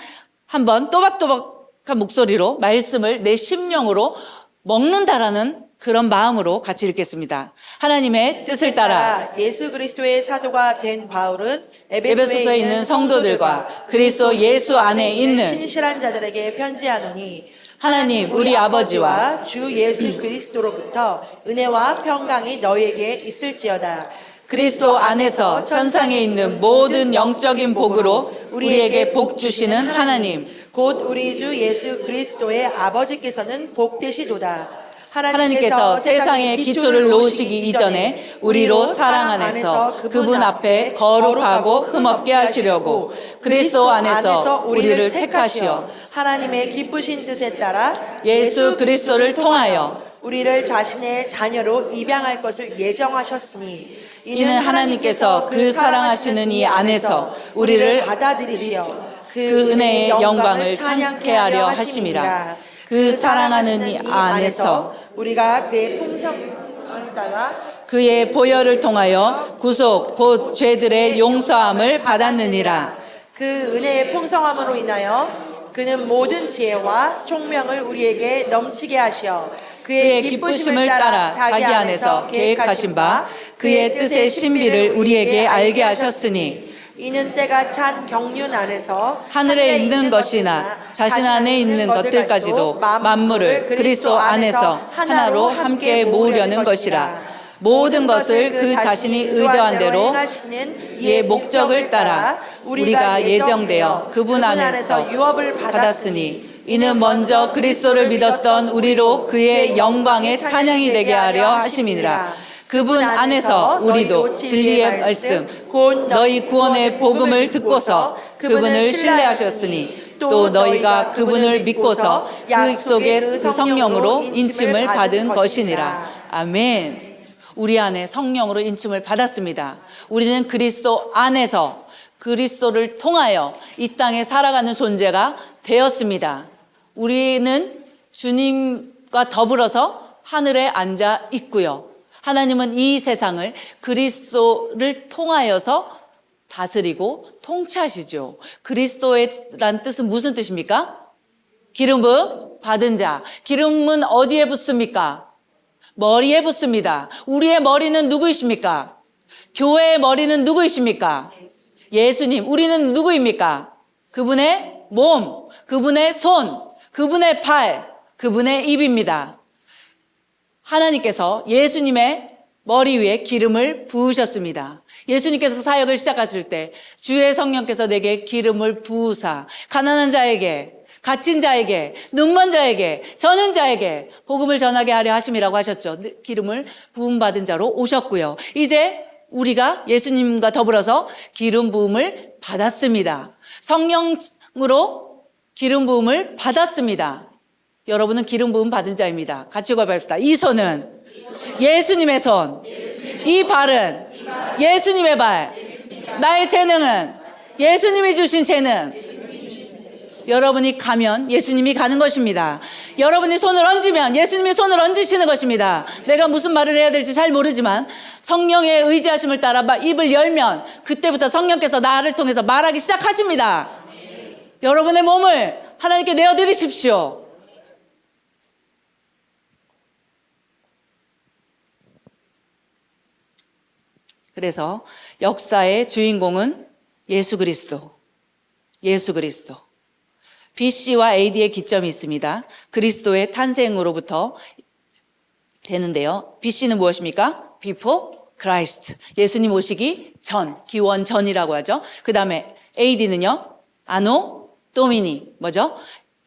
한번 또박또박한 목소리로 말씀을 내 심령으로 먹는다라는 그런 마음으로 같이 읽겠습니다. 하나님의 뜻을 따라 예수 그리스도의 사도가 된 바울은 에베소서에 있는 성도들과 그리스도 예수 안에 있는 신실한 자들에게 편지하노니 하나님 우리 아버지와 주 예수 그리스도로부터 은혜와 평강이 너희에게 있을지어다. 그리스도 안에서 천상에 있는 모든 영적인 복으로 우리에게 복 주시는 하나님 곧 우리 주 예수 그리스도의 아버지께서는 복되시도다. 하나님께서 세상의 기초를 놓으시기 이전에 우리로 사랑 안에서 그분 앞에 거룩하고 흠없게 하시려고 그리스도 안에서 우리를 택하시어 하나님의 기쁘신 뜻에 따라 예수 그리스도를 통하여 우리를 자신의 자녀로 입양할 것을 예정하셨으니 이는 하나님께서 그 사랑하시는 이 안에서 우리를 받아들이시어 그 은혜의 영광을 찬양케 하려 하심이라. 그 사랑하는 이 안에서 우리가 그의 풍성을 따라 그의 보혈을 통하여 구속 곧 죄들의 용서함을 받았느니라. 그 은혜의 풍성함으로 인하여 그는 모든 지혜와 총명을 우리에게 넘치게 하시어 그의 기쁘심을 따라 자기 안에서 계획하신 바 그의 뜻의 신비를 우리에게 알게 하셨으니 이는 때가 찬 경륜 안에서 하늘에 있는 것이나 자신 안에 있는 것들까지도 만물을 그리스도 안에서 하나로 함께 모으려는 것이라. 모든 것을 그 자신이 의도한 대로 이의 목적을 따라 우리가 예정되어 그분 안에서 유업을 받았으니 이는 먼저 그리스도를 믿었던 우리로 그의 영광의 찬양이 되게 하려 하심이니라. 그분 안에서 우리도 진리의 말씀 곧 너희 구원의 복음을 듣고서 그분을 신뢰하셨으니 또 너희가 그분을 믿고서 그 속에 그 성령으로 인침을 받은 것이니라. 아멘. 우리 안에 성령으로 인침을 받았습니다. 우리는 그리스도 안에서 그리스도를 통하여 이 땅에 살아가는 존재가 되었습니다. 우리는 주님과 더불어서 하늘에 앉아 있고요. 하나님은 이 세상을 그리스도를 통하여서 다스리고 통치하시죠. 그리스도란 뜻은 무슨 뜻입니까? 기름 부음 받은 자. 기름은 어디에 붓습니까? 머리에 붓습니다. 우리의 머리는 누구이십니까? 교회의 머리는 누구이십니까? 예수님. 우리는 누구입니까? 그분의 몸, 그분의 손, 그분의 발, 그분의 입입니다. 하나님께서 예수님의 머리 위에 기름을 부으셨습니다. 예수님께서 사역을 시작하실 때 주의 성령께서 내게 기름을 부으사 가난한 자에게, 갇힌 자에게, 눈먼 자에게, 저는 자에게 복음을 전하게 하려 하심이라고 하셨죠. 기름을 부음받은 자로 오셨고요. 이제 우리가 예수님과 더불어서 기름 부음을 받았습니다. 성령으로 기름 부음을 받았습니다. 여러분은 기름 부음 받은 자입니다. 같이 고백합시다. 이 손은 예수님의 손, 이 발은 예수님의 발, 나의 재능은 예수님이 주신 재능. 여러분이 가면 예수님이 가는 것입니다. 여러분이 손을 얹으면 예수님이 손을 얹으시는 것입니다. 내가 무슨 말을 해야 될지 잘 모르지만 성령의 의지하심을 따라 입을 열면 그때부터 성령께서 나를 통해서 말하기 시작하십니다. 여러분의 몸을 하나님께 내어드리십시오. 그래서 역사의 주인공은 예수 그리스도. 예수 그리스도. BC와 AD의 기점이 있습니다. 그리스도의 탄생으로부터 되는데요. BC는 무엇입니까? Before Christ. 예수님 오시기 전, 기원 전이라고 하죠. 그 다음에 AD는요. 아노 도미니. 뭐죠?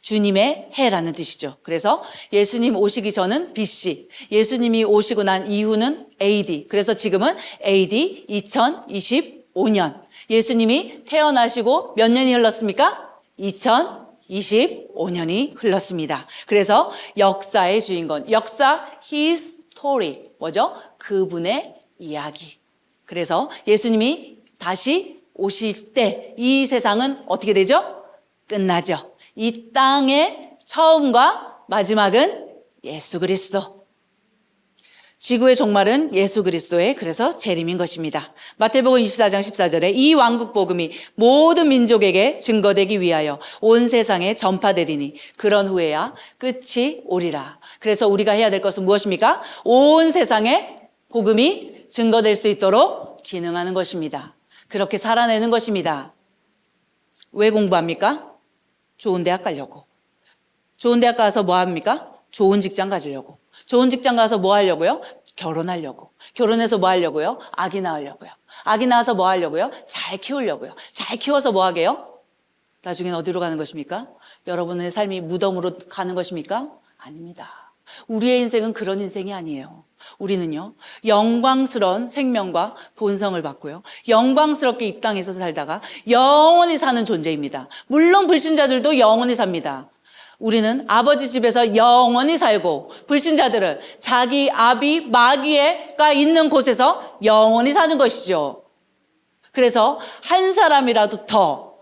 주님의 해라는 뜻이죠. 그래서 예수님 오시기 전은 BC, 예수님이 오시고 난 이후는 AD. 그래서 지금은 AD 2025년. 예수님이 태어나시고 몇 년이 흘렀습니까? 2025년이 흘렀습니다. 그래서 역사의 주인공, 역사 His story. 뭐죠? 그분의 이야기. 그래서 예수님이 다시 오실 때 이 세상은 어떻게 되죠? 끝나죠. 이 땅의 처음과 마지막은 예수 그리스도. 지구의 종말은 예수 그리스도의 그래서 재림인 것입니다. 마태복음 24장 14절에 이 왕국 복음이 모든 민족에게 증거되기 위하여 온 세상에 전파되리니 그런 후에야 끝이 오리라. 그래서 우리가 해야 될 것은 무엇입니까? 온 세상에 복음이 증거될 수 있도록 기능하는 것입니다. 그렇게 살아내는 것입니다. 왜 공부합니까? 좋은 대학 가려고. 좋은 대학 가서 뭐 합니까? 좋은 직장 가지려고. 좋은 직장 가서 뭐 하려고요? 결혼하려고. 결혼해서 뭐 하려고요? 아기 낳으려고요. 아기 낳아서 뭐 하려고요? 잘 키우려고요. 잘 키워서 뭐 하게요? 나중엔 어디로 가는 것입니까? 여러분의 삶이 무덤으로 가는 것입니까? 아닙니다. 우리의 인생은 그런 인생이 아니에요. 우리는요, 영광스러운 생명과 본성을 받고요, 영광스럽게 이 땅에서 살다가 영원히 사는 존재입니다. 물론 불신자들도 영원히 삽니다. 우리는 아버지 집에서 영원히 살고, 불신자들은 자기 아비 마귀가 있는 곳에서 영원히 사는 것이죠. 그래서 한 사람이라도 더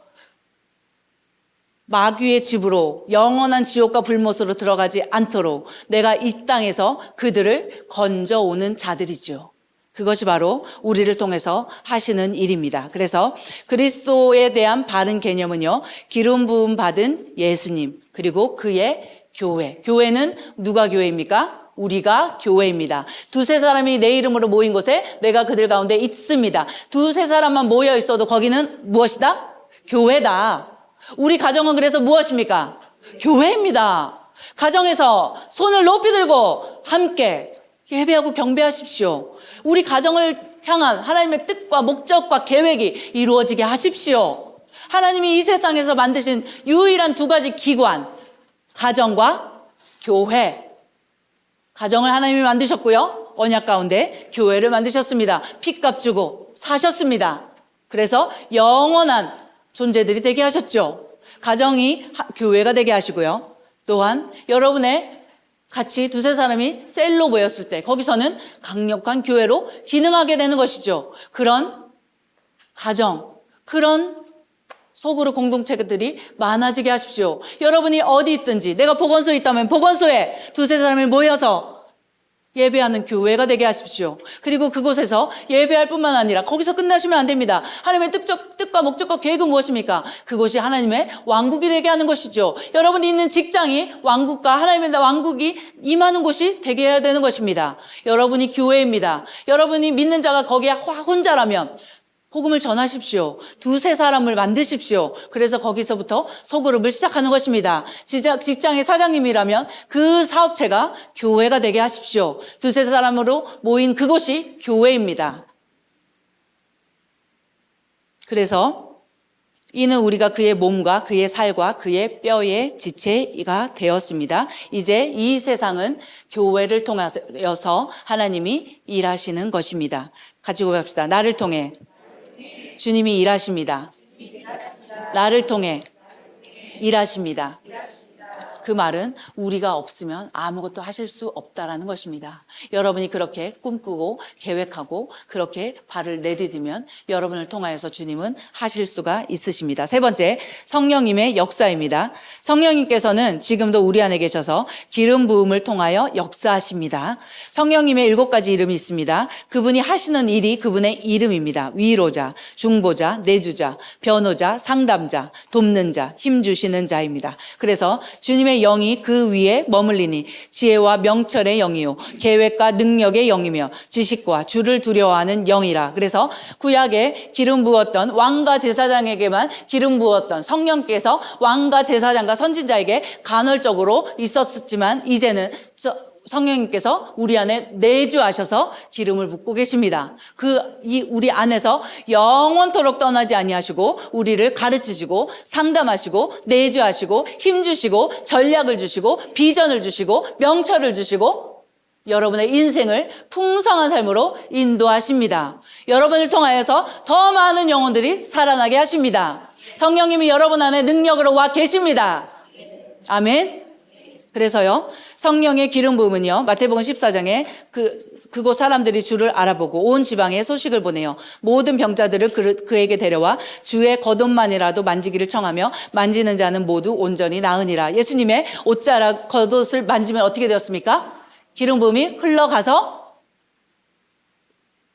마귀의 집으로 영원한 지옥과 불못으로 들어가지 않도록 내가 이 땅에서 그들을 건져오는 자들이죠. 그것이 바로 우리를 통해서 하시는 일입니다. 그래서 그리스도에 대한 바른 개념은요, 기름 부음 받은 예수님, 그리고 그의 교회. 교회는 누가 교회입니까? 우리가 교회입니다. 두세 사람이 내 이름으로 모인 곳에 내가 그들 가운데 있습니다. 두세 사람만 모여 있어도 거기는 무엇이다? 교회다. 우리 가정은 그래서 무엇입니까? 교회입니다. 가정에서 손을 높이 들고 함께 예배하고 경배하십시오. 우리 가정을 향한 하나님의 뜻과 목적과 계획이 이루어지게 하십시오. 하나님이 이 세상에서 만드신 유일한 두 가지 기관, 가정과 교회. 가정을 하나님이 만드셨고요. 언약 가운데 교회를 만드셨습니다. 핏값 주고 사셨습니다. 그래서 영원한 존재들이 되게 하셨죠. 가정이 교회가 되게 하시고요. 또한 여러분의 같이 두세 사람이 셀로 모였을 때 거기서는 강력한 교회로 기능하게 되는 것이죠. 그런 가정, 그런 속으로 공동체들이 많아지게 하십시오. 여러분이 어디 있든지 내가 보건소에 있다면 보건소에 두세 사람이 모여서 예배하는 교회가 되게 하십시오. 그리고 그곳에서 예배할 뿐만 아니라 거기서 끝나시면 안 됩니다. 하나님의 뜻과 목적과 계획은 무엇입니까? 그곳이 하나님의 왕국이 되게 하는 것이죠. 여러분이 있는 직장이 왕국과 하나님의 왕국이 임하는 곳이 되게 해야 되는 것입니다. 여러분이 교회입니다. 여러분이 믿는 자가 거기에 혼자라면 복음을 전하십시오. 두세 사람을 만드십시오. 그래서 거기서부터 소그룹을 시작하는 것입니다. 직장의 사장님이라면 그 사업체가 교회가 되게 하십시오. 두세 사람으로 모인 그곳이 교회입니다. 그래서 이는 우리가 그의 몸과 그의 살과 그의 뼈의 지체가 되었습니다. 이제 이 세상은 교회를 통하여서 하나님이 일하시는 것입니다. 같이 고백합시다. 나를 통해 주님이 일하십니다. 나를 통해 일하십니다. 그 말은 우리가 없으면 아무것도 하실 수 없다라는 것입니다. 여러분이 그렇게 꿈꾸고 계획하고 그렇게 발을 내디디면 여러분을 통하여서 주님은 하실 수가 있으십니다. 세 번째, 성령님의 역사입니다. 성령님께서는 지금도 우리 안에 계셔서 기름 부음을 통하여 역사하십니다. 성령님의 7가지 이름이 있습니다. 그분이 하시는 일이 그분의 이름입니다. 위로자, 중보자, 내주자, 변호자, 상담자, 돕는 자, 힘주시는 자입니다. 그래서 주님의 영이 그 위에 머물리니 지혜와 명철의 영이요 계획과 능력의 영이며 지식과 주를 두려워하는 영이라. 그래서 구약에 기름 부었던 왕과 제사장에게만 기름 부었던 성령께서 왕과 제사장과 선지자에게 간헐적으로 있었지만 이제는 성령님께서 우리 안에 내주하셔서 기름을 붓고 계십니다. 우리 안에서 영원토록 떠나지 아니하시고 우리를 가르치시고 상담하시고 내주하시고 힘주시고 전략을 주시고 비전을 주시고 명철을 주시고 여러분의 인생을 풍성한 삶으로 인도하십니다. 여러분을 통하여서 더 많은 영혼들이 살아나게 하십니다. 성령님이 여러분 안에 능력으로 와 계십니다. 아멘. 그래서요, 성령의 기름 부음은요, 마태복음 14장에 그곳 사람들이 주를 알아보고 온 지방에 소식을 보내요. 모든 병자들을 그에게 데려와 주의 겉옷만이라도 만지기를 청하며 만지는 자는 모두 온전히 나으니라. 예수님의 옷자락 겉옷을 만지면 어떻게 되었습니까? 기름 부음이 흘러가서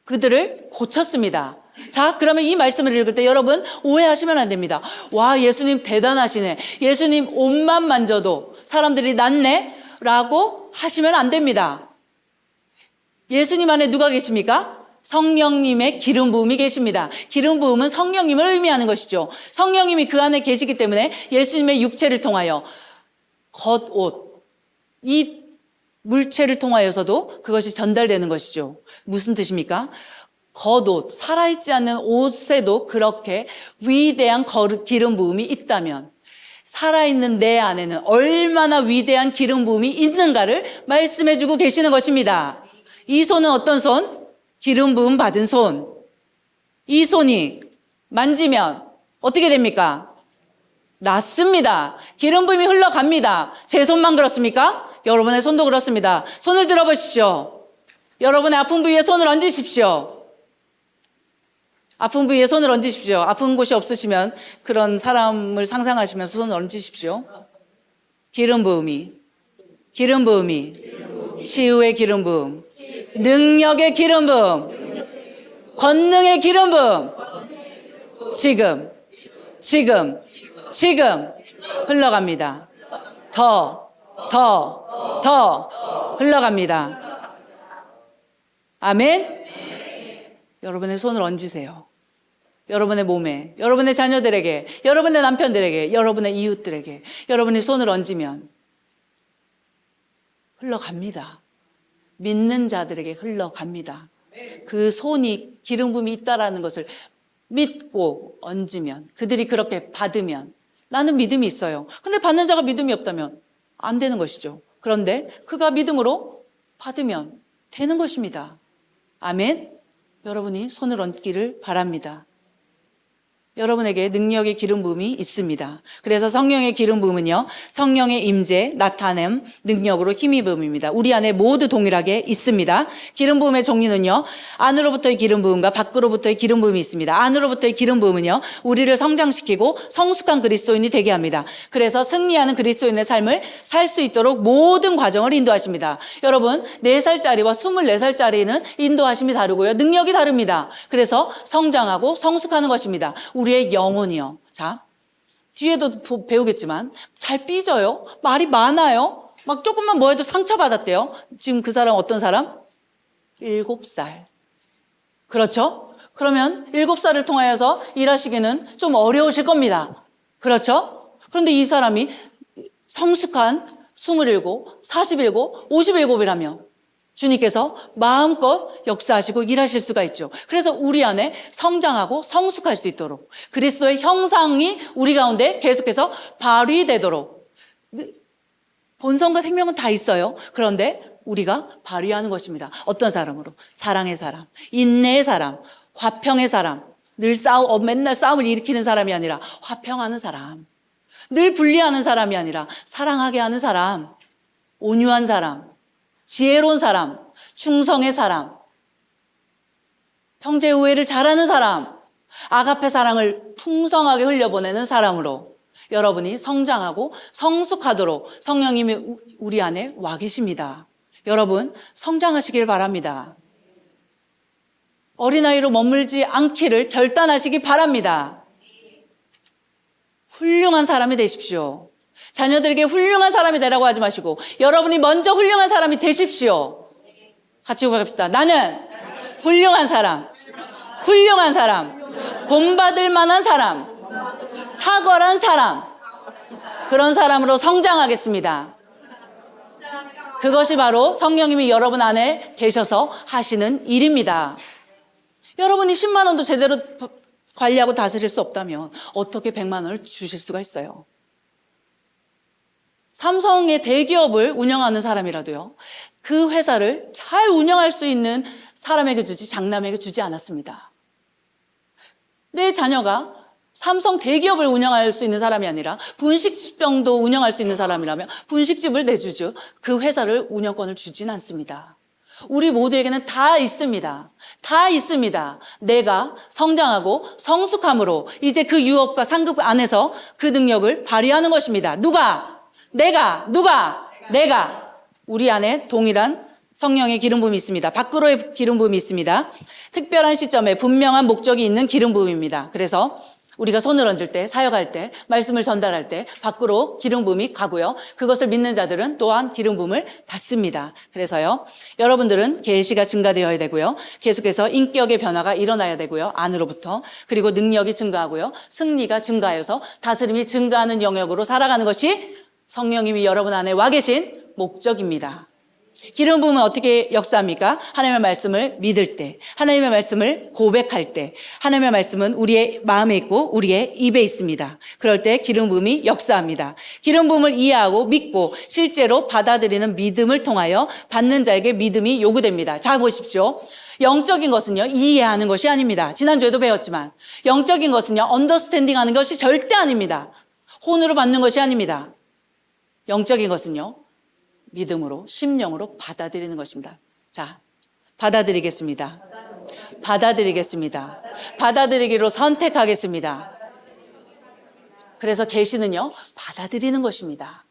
그들을 고쳤습니다. 자, 그러면 이 말씀을 읽을 때 여러분 오해하시면 안 됩니다. 와, 예수님 대단하시네. 예수님 옷만 만져도 사람들이 낫네? 라고 하시면 안 됩니다. 예수님 안에 누가 계십니까? 성령님의 기름 부음이 계십니다. 기름 부음은 성령님을 의미하는 것이죠. 성령님이 그 안에 계시기 때문에 예수님의 육체를 통하여 겉옷, 이 물체를 통하여서도 그것이 전달되는 것이죠. 무슨 뜻입니까? 겉옷, 살아있지 않는 옷에도 그렇게 위대한 기름 부음이 있다면 살아있는 내 안에는 얼마나 위대한 기름 부음이 있는가를 말씀해주고 계시는 것입니다. 이 손은 어떤 손? 기름 부음 받은 손. 이 손이 만지면 어떻게 됩니까? 낫습니다. 기름 부음이 흘러갑니다. 제 손만 그렇습니까? 여러분의 손도 그렇습니다. 손을 들어보십시오. 여러분의 아픈 부위에 손을 얹으십시오. 아픈 부위에 손을 얹으십시오. 아픈 곳이 없으시면 그런 사람을 상상하시면서 손을 얹으십시오. 기름 부음이, 치유의 기름 부음, 능력의 기름 부음, 권능의 기름 부음, 지금 흘러갑니다. 더 흘러갑니다. 아멘. 여러분의 손을 얹으세요. 여러분의 몸에, 여러분의 자녀들에게, 여러분의 남편들에게, 여러분의 이웃들에게 여러분이 손을 얹으면 흘러갑니다. 믿는 자들에게 흘러갑니다. 그 손이 기름 부음이 있다라는 것을 믿고 얹으면, 그들이 그렇게 받으면, 나는 믿음이 있어요. 근데 받는 자가 믿음이 없다면 안 되는 것이죠. 그런데 그가 믿음으로 받으면 되는 것입니다. 아멘. 여러분이 손을 얹기를 바랍니다. 여러분에게 능력의 기름 부음이 있습니다. 그래서 성령의 기름 부음은요, 성령의 임재, 나타냄, 능력으로 힘입음입니다. 우리 안에 모두 동일하게 있습니다. 기름 부음의 종류는요, 안으로부터의 기름 부음과 밖으로부터의 기름 부음이 있습니다. 안으로부터의 기름 부음은요, 우리를 성장시키고 성숙한 그리스도인이 되게 합니다. 그래서 승리하는 그리스도인의 삶을 살 수 있도록 모든 과정을 인도하십니다. 여러분, 4살짜리와 24살짜리는 인도하심이 다르고요, 능력이 다릅니다. 그래서 성장하고 성숙하는 것입니다. 우리의 영혼이요. 자, 뒤에도 배우겠지만 잘 삐져요. 말이 많아요. 막 조금만 뭐 해도 상처받았대요. 지금 그 사람 어떤 사람? 7살. 그렇죠? 그러면 7살을 통하여서 일하시기는 좀 어려우실 겁니다. 그렇죠? 그런데 이 사람이 성숙한 27, 47, 57이라며 주님께서 마음껏 역사하시고 일하실 수가 있죠. 그래서 우리 안에 성장하고 성숙할 수 있도록 그리스도의 형상이 우리 가운데 계속해서 발휘되도록, 본성과 생명은 다 있어요. 그런데 우리가 발휘하는 것입니다. 어떤 사람으로? 사랑의 사람, 인내의 사람, 화평의 사람, 맨날 싸움을 일으키는 사람이 아니라 화평하는 사람, 늘 분리하는 사람이 아니라 사랑하게 하는 사람, 온유한 사람, 지혜로운 사람, 충성의 사람, 형제 우애를 잘하는 사람, 아가페 사랑을 풍성하게 흘려보내는 사람으로 여러분이 성장하고 성숙하도록 성령님이 우리 안에 와 계십니다. 여러분, 성장하시길 바랍니다. 어린아이로 머물지 않기를 결단하시기 바랍니다. 훌륭한 사람이 되십시오. 자녀들에게 훌륭한 사람이 되라고 하지 마시고 여러분이 먼저 훌륭한 사람이 되십시오. 같이 고백합시다. 나는 훌륭한 사람, 훌륭한 사람, 본받을 만한 사람, 탁월한 사람, 그런 사람으로 성장하겠습니다. 그것이 바로 성령님이 여러분 안에 계셔서 하시는 일입니다. 여러분이 10만 원도 제대로 관리하고 다스릴 수 없다면 어떻게 100만 원을 주실 수가 있어요? 삼성의 대기업을 운영하는 사람이라도요, 그 회사를 잘 운영할 수 있는 사람에게 주지 장남에게 주지 않았습니다. 내 자녀가 삼성 대기업을 운영할 수 있는 사람이 아니라 분식집 정도 운영할 수 있는 사람이라면 분식집을 내주죠. 그 회사를 운영권을 주진 않습니다. 우리 모두에게는 다 있습니다. 다 있습니다. 내가 성장하고 성숙함으로 이제 그 유업과 상급 안에서 그 능력을 발휘하는 것입니다. 누가? 내가. 우리 안에 동일한 성령의 기름 부음이 있습니다. 밖으로의 기름 부음이 있습니다. 특별한 시점에 분명한 목적이 있는 기름 부음입니다. 그래서 우리가 손을 얹을 때, 사역할 때, 말씀을 전달할 때 밖으로 기름 부음이 가고요. 그것을 믿는 자들은 또한 기름 부음을 받습니다. 그래서요, 여러분들은 계시가 증가되어야 되고요. 계속해서 인격의 변화가 일어나야 되고요. 안으로부터. 그리고 능력이 증가하고요. 승리가 증가하여서 다스림이 증가하는 영역으로 살아가는 것이 성령님이 여러분 안에 와 계신 목적입니다. 기름 부음은 어떻게 역사합니까? 하나님의 말씀을 믿을 때, 하나님의 말씀을 고백할 때, 하나님의 말씀은 우리의 마음에 있고 우리의 입에 있습니다. 그럴 때 기름 부음이 역사합니다. 기름 부음을 이해하고 믿고 실제로 받아들이는 믿음을 통하여 받는 자에게 믿음이 요구됩니다. 자, 보십시오. 영적인 것은요, 이해하는 것이 아닙니다. 지난주에도 배웠지만 영적인 것은요, 언더스탠딩 하는 것이 절대 아닙니다. 혼으로 받는 것이 아닙니다. 영적인 것은요, 믿음으로, 심령으로 받아들이는 것입니다. 자, 받아들이겠습니다. 받아들이겠습니다. 받아들이기로 선택하겠습니다. 그래서 계시는요, 받아들이는 것입니다.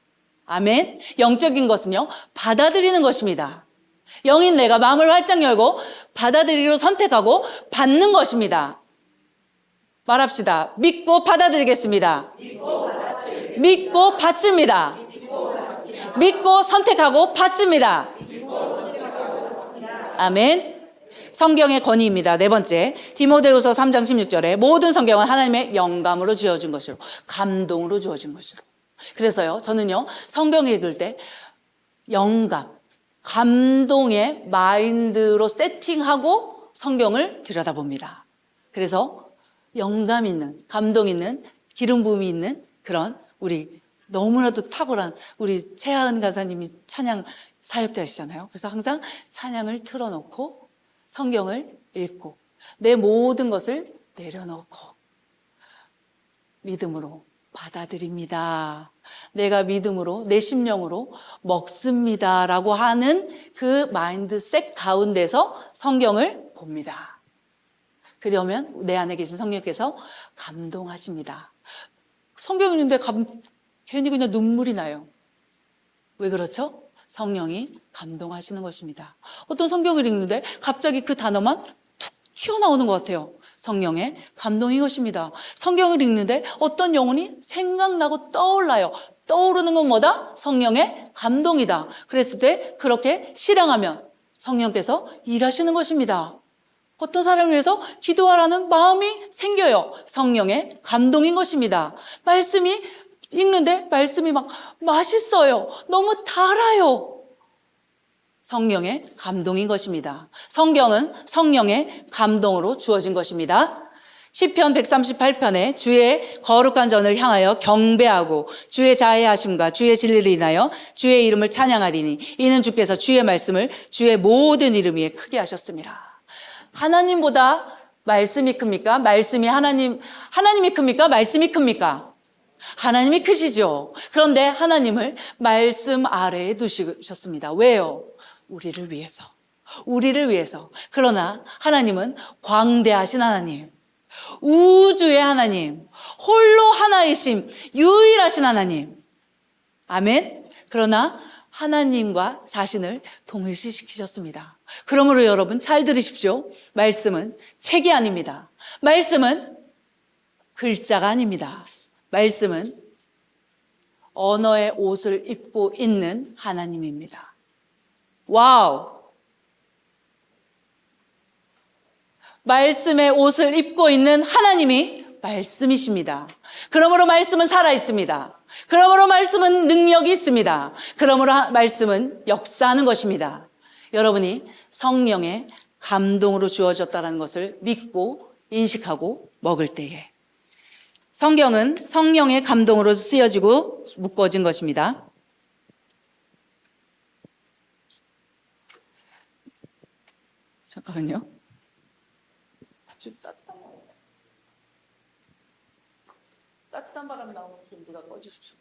아멘. 영적인 것은요, 받아들이는 것입니다. 영인 내가 마음을 활짝 열고 받아들이기로 선택하고 받는 것입니다. 말합시다. 믿고 받아들이겠습니다. 믿고 받습니다. 믿고 선택하고 받습니다. 아멘. 성경의 권위입니다. 네 번째, 디모데후서 3장 16절에 모든 성경은 하나님의 영감으로 주어진 것으로, 감동으로 주어진 것으로. 그래서요, 저는요, 성경 읽을 때 영감, 감동의 마인드로 세팅하고 성경을 들여다봅니다. 그래서 영감 있는, 감동 있는, 기름 부음이 있는 그런 우리 너무나도 탁월한 우리 최하은 가사님이 찬양 사역자이시잖아요. 그래서 항상 찬양을 틀어놓고 성경을 읽고 내 모든 것을 내려놓고 믿음으로 받아들입니다. 내가 믿음으로 내 심령으로 먹습니다 라고 하는 그 마인드셋 가운데서 성경을 봅니다. 그러면 내 안에 계신 성령께서 감동하십니다. 성경 읽는데 괜히 그냥 눈물이 나요. 왜 그렇죠? 성령이 감동하시는 것입니다. 어떤 성경을 읽는데 갑자기 그 단어만 툭 튀어나오는 것 같아요. 성령의 감동인 것입니다. 성경을 읽는데 어떤 영혼이 생각나고 떠올라요. 떠오르는 건 뭐다? 성령의 감동이다. 그랬을 때 그렇게 실행하면 성령께서 일하시는 것입니다. 어떤 사람을 위해서 기도하라는 마음이 생겨요. 성령의 감동인 것입니다. 말씀이 읽는데 말씀이 막 맛있어요. 너무 달아요. 성령의 감동인 것입니다. 성경은 성령의 감동으로 주어진 것입니다. 시편 138편에 주의 거룩한 전을 향하여 경배하고 주의 자애하심과 주의 진리를 인하여 주의 이름을 찬양하리니 이는 주께서 주의 말씀을 주의 모든 이름 위에 크게 하셨습니다. 하나님보다 말씀이 큽니까? 하나님이 큽니까? 말씀이 큽니까? 하나님이 크시죠. 그런데 하나님을 말씀 아래에 두셨습니다. 왜요? 우리를 위해서. 그러나 하나님은 광대하신 하나님, 우주의 하나님, 홀로 하나이심, 유일하신 하나님. 아멘. 그러나 하나님과 자신을 동일시시키셨습니다. 그러므로 여러분 잘 들으십시오. 말씀은 책이 아닙니다. 말씀은 글자가 아닙니다. 말씀은 언어의 옷을 입고 있는 하나님입니다. 와우! 말씀의 옷을 입고 있는 하나님이 말씀이십니다. 그러므로 말씀은 살아있습니다. 그러므로 말씀은 능력이 있습니다. 그러므로 말씀은 역사하는 것입니다. 여러분이 성령의 감동으로 주어졌다는 것을 믿고 인식하고 먹을 때에 성경은 성령의 감동으로 쓰여지고 묶어진 것입니다. 잠깐만요. 아주 따뜻한 바람 나오면 좀 누가 꺼주십시오.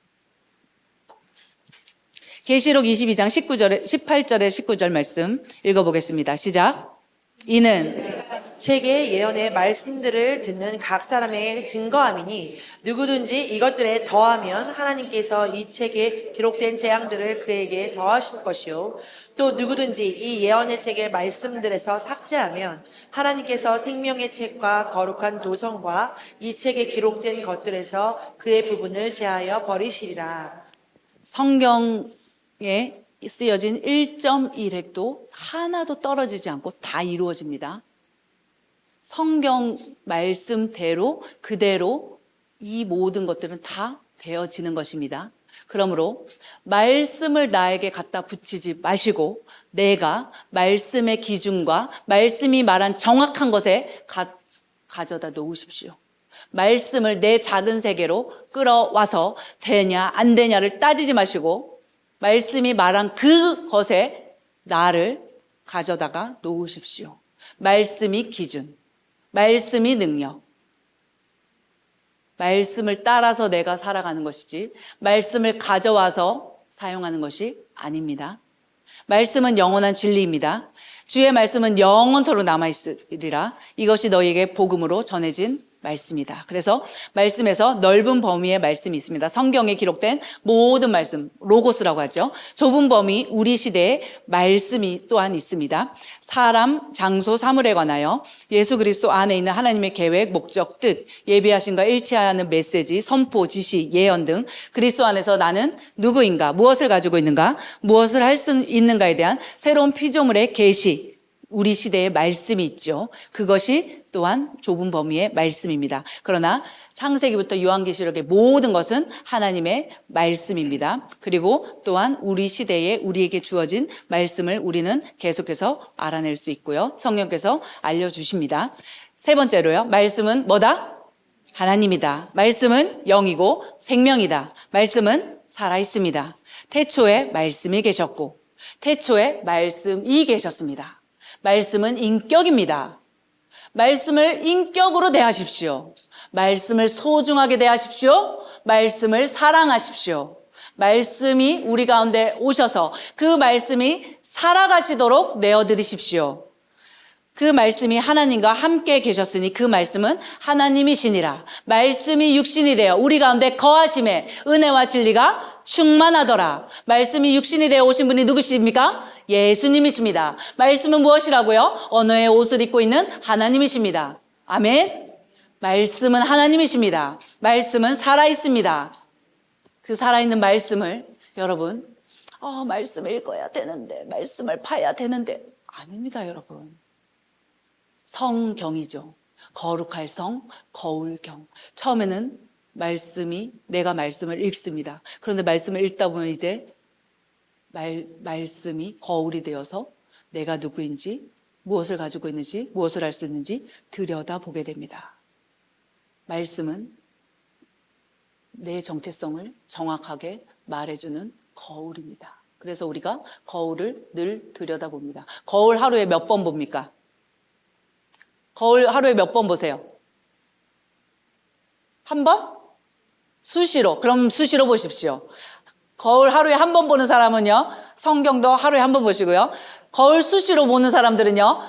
계시록 22장 18절에 19절 말씀 읽어보겠습니다. 시작. 이는 책의 예언의 말씀들을 듣는 각 사람의 증거함이니 누구든지 이것들에 더하면 하나님께서 이 책에 기록된 재앙들을 그에게 더하실 것이요 또 누구든지 이 예언의 책의 말씀들에서 삭제하면 하나님께서 생명의 책과 거룩한 도성과 이 책에 기록된 것들에서 그의 부분을 제하여 버리시리라. 성경에 쓰여진 1.1획도 하나도 떨어지지 않고 다 이루어집니다. 성경 말씀대로 그대로 이 모든 것들은 다 되어지는 것입니다. 그러므로 말씀을 나에게 갖다 붙이지 마시고 내가 말씀의 기준과 말씀이 말한 정확한 것에 가져다 놓으십시오. 말씀을 내 작은 세계로 끌어와서 되냐 안 되냐를 따지지 마시고 말씀이 말한 그것에 나를 가져다가 놓으십시오. 말씀이 기준, 말씀이 능력, 말씀을 따라서 내가 살아가는 것이지 말씀을 가져와서 사용하는 것이 아닙니다. 말씀은 영원한 진리입니다. 주의 말씀은 영원토록 남아있으리라. 이것이 너희에게 복음으로 전해진 말씀이다. 그래서 말씀에서 넓은 범위의 말씀이 있습니다. 성경에 기록된 모든 말씀, 로고스라고 하죠. 좁은 범위, 우리 시대의 말씀이 또한 있습니다. 사람, 장소, 사물에 관하여 예수 그리스도 안에 있는 하나님의 계획, 목적, 뜻, 예비하심과 일치하는 메시지, 선포, 지시, 예언 등 그리스도 안에서 나는 누구인가, 무엇을 가지고 있는가, 무엇을 할 수 있는가에 대한 새로운 피조물의 계시, 우리 시대의 말씀이 있죠. 그것이 또한 좁은 범위의 말씀입니다. 그러나 창세기부터 요한계시록의 모든 것은 하나님의 말씀입니다. 그리고 또한 우리 시대에 우리에게 주어진 말씀을 우리는 계속해서 알아낼 수 있고요. 성령께서 알려주십니다. 세 번째로요. 말씀은 뭐다? 하나님이다. 말씀은 영이고 생명이다. 말씀은 살아 있습니다. 태초에 말씀이 계셨고 태초에 말씀이 계셨습니다. 말씀은 인격입니다. 말씀을 인격으로 대하십시오. 말씀을 소중하게 대하십시오. 말씀을 사랑하십시오. 말씀이 우리 가운데 오셔서 그 말씀이 살아가시도록 내어드리십시오. 그 말씀이 하나님과 함께 계셨으니 그 말씀은 하나님이시니라. 말씀이 육신이 되어 우리 가운데 거하심에 은혜와 진리가 충만하더라. 말씀이 육신이 되어 오신 분이 누구십니까? 예수님이십니다. 말씀은 무엇이라고요? 언어의 옷을 입고 있는 하나님이십니다. 아멘. 말씀은 하나님이십니다. 말씀은 살아있습니다. 그 살아있는 말씀을 여러분 말씀을 읽어야 되는데 말씀을 파야 되는데 아닙니다. 여러분. 성경이죠. 거룩할 성, 거울경. 처음에는 내가 말씀을 읽습니다. 그런데 말씀을 읽다 보면 이제 말씀이 거울이 되어서 내가 누구인지, 무엇을 가지고 있는지, 무엇을 할 수 있는지 들여다보게 됩니다. 말씀은 내 정체성을 정확하게 말해주는 거울입니다. 그래서 우리가 거울을 늘 들여다봅니다. 거울 하루에 몇 번 봅니까? 거울 하루에 몇 번 보세요? 한 번? 수시로. 그럼 수시로 보십시오. 거울 하루에 한 번 보는 사람은요, 성경도 하루에 한 번 보시고요. 거울 수시로 보는 사람들은요,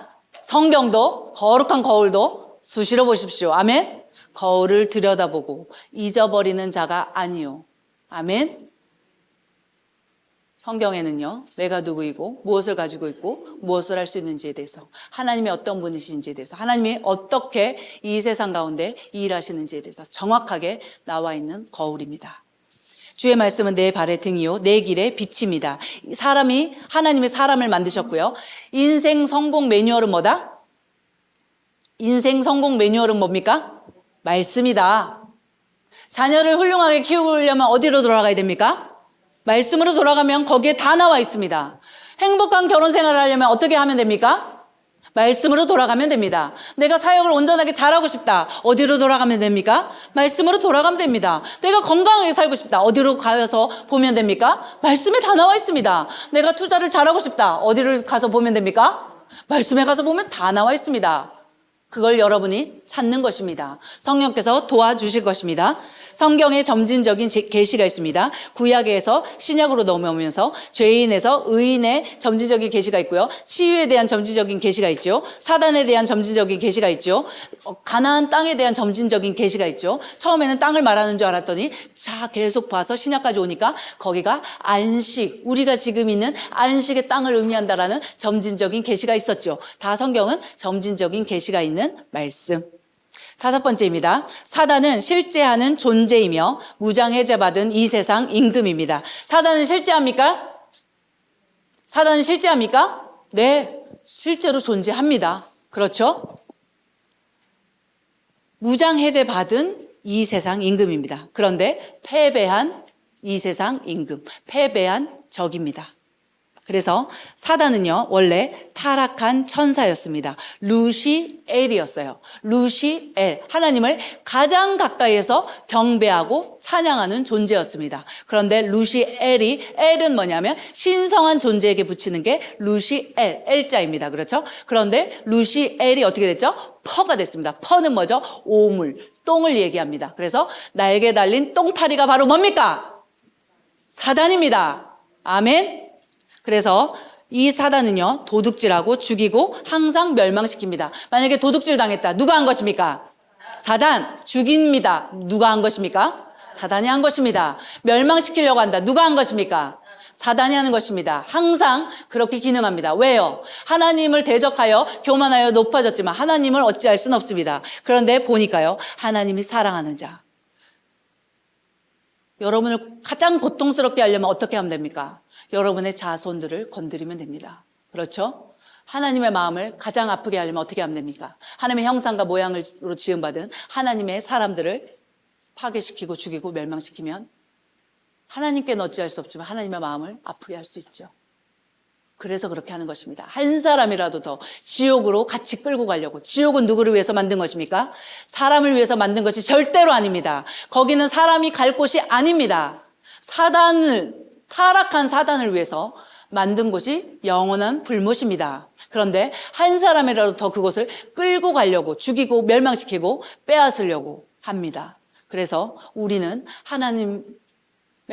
성경도, 거룩한 거울도 수시로 보십시오. 아멘? 거울을 들여다보고 잊어버리는 자가 아니요. 아멘? 성경에는요, 내가 누구이고 무엇을 가지고 있고 무엇을 할 수 있는지에 대해서, 하나님이 어떤 분이신지에 대해서, 하나님이 어떻게 이 세상 가운데 일하시는지에 대해서 정확하게 나와 있는 거울입니다. 주의 말씀은 내 발의 등이요 내 길의 빛입니다. 하나님이 사람을 만드셨고요. 인생 성공 매뉴얼은 뭐다? 인생 성공 매뉴얼은 뭡니까? 말씀이다. 자녀를 훌륭하게 키우려면 어디로 돌아가야 됩니까? 말씀으로 돌아가면 거기에 다 나와 있습니다. 행복한 결혼 생활을 하려면 어떻게 하면 됩니까? 말씀으로 돌아가면 됩니다. 내가 사역을 온전하게 잘하고 싶다. 어디로 돌아가면 됩니까? 말씀으로 돌아가면 됩니다. 내가 건강하게 살고 싶다. 어디로 가서 보면 됩니까? 말씀에 다 나와 있습니다. 내가 투자를 잘하고 싶다. 어디를 가서 보면 됩니까? 말씀에 가서 보면 다 나와 있습니다. 그걸 여러분이 찾는 것입니다. 성령께서 도와주실 것입니다. 성경에 점진적인 계시가 있습니다. 구약에서 신약으로 넘어오면서 죄인에서 의인의 점진적인 계시가 있고요. 치유에 대한 점진적인 계시가 있죠. 사단에 대한 점진적인 계시가 있죠. 가나안 땅에 대한 점진적인 계시가 있죠. 처음에는 땅을 말하는 줄 알았더니 계속 봐서 신약까지 오니까 거기가 안식, 우리가 지금 있는 안식의 땅을 의미한다라는 점진적인 계시가 있었죠. 다 성경은 점진적인 계시가 있는 말씀. 5번째입니다. 사단은 실제하는 존재이며 무장해제받은 이 세상 임금입니다. 사단은 실제합니까? 사단은 실제합니까? 네, 실제로 존재합니다. 그렇죠? 무장해제받은 이 세상 임금입니다. 그런데 패배한 이 세상 임금, 패배한 적입니다. 그래서 사단은요, 원래 타락한 천사였습니다. 루시엘이었어요. 루시엘. 하나님을 가장 가까이에서 경배하고 찬양하는 존재였습니다. 그런데 엘은 뭐냐면 신성한 존재에게 붙이는 게 루시엘, 엘자입니다. 그렇죠? 그런데 루시엘이 어떻게 됐죠? 퍼가 됐습니다. 퍼는 뭐죠? 오물, 똥을 얘기합니다. 그래서 날개 달린 똥파리가 바로 뭡니까? 사단입니다. 아멘. 그래서 이 사단은요, 도둑질하고 죽이고 항상 멸망시킵니다. 만약에 도둑질 당했다. 누가 한 것입니까? 사단. 죽입니다. 누가 한 것입니까? 사단이 한 것입니다. 멸망시키려고 한다. 누가 한 것입니까? 사단이 하는 것입니다. 항상 그렇게 기능합니다. 왜요? 하나님을 대적하여 교만하여 높아졌지만 하나님을 어찌할 수는 없습니다. 그런데 보니까요, 하나님이 사랑하는 자. 여러분을 가장 고통스럽게 하려면 어떻게 하면 됩니까? 여러분의 자손들을 건드리면 됩니다. 그렇죠? 하나님의 마음을 가장 아프게 하려면 어떻게 하면 됩니까? 하나님의 형상과 모양으로 지음받은 하나님의 사람들을 파괴시키고 죽이고 멸망시키면 하나님께는 어찌할 수 없지만 하나님의 마음을 아프게 할 수 있죠. 그래서 그렇게 하는 것입니다. 한 사람이라도 더 지옥으로 같이 끌고 가려고. 지옥은 누구를 위해서 만든 것입니까? 사람을 위해서 만든 것이 절대로 아닙니다. 거기는 사람이 갈 곳이 아닙니다. 타락한 사단을 위해서 만든 곳이 영원한 불못입니다. 그런데 한 사람이라도 더 그곳을 끌고 가려고, 죽이고 멸망시키고 빼앗으려고 합니다. 그래서 우리는 하나님의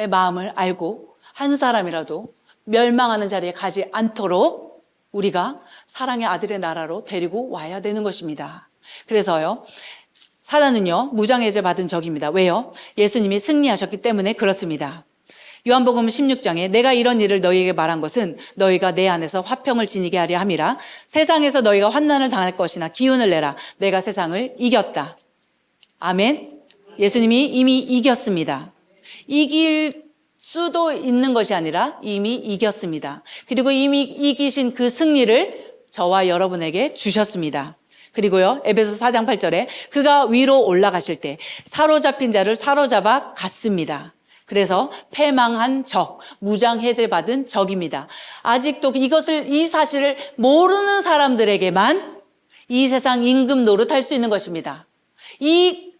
마음을 알고 한 사람이라도 멸망하는 자리에 가지 않도록 우리가 사랑의 아들의 나라로 데리고 와야 되는 것입니다. 그래서요, 사단은요, 무장해제 받은 적입니다. 왜요? 예수님이 승리하셨기 때문에 그렇습니다. 요한복음 16장에 내가 이런 일을 너희에게 말한 것은 너희가 내 안에서 화평을 지니게 하려 함이라. 세상에서 너희가 환난을 당할 것이나 기운을 내라. 내가 세상을 이겼다. 아멘. 예수님이 이미 이겼습니다. 이길 수도 있는 것이 아니라 이미 이겼습니다. 그리고 이미 이기신 그 승리를 저와 여러분에게 주셨습니다. 그리고요, 에베소 4장 8절에 그가 위로 올라가실 때 사로잡힌 자를 사로잡아 갔습니다. 그래서 패망한 적, 무장 해제받은 적입니다. 아직도 이 사실을 모르는 사람들에게만 이 세상 임금 노릇할 수 있는 것입니다. 이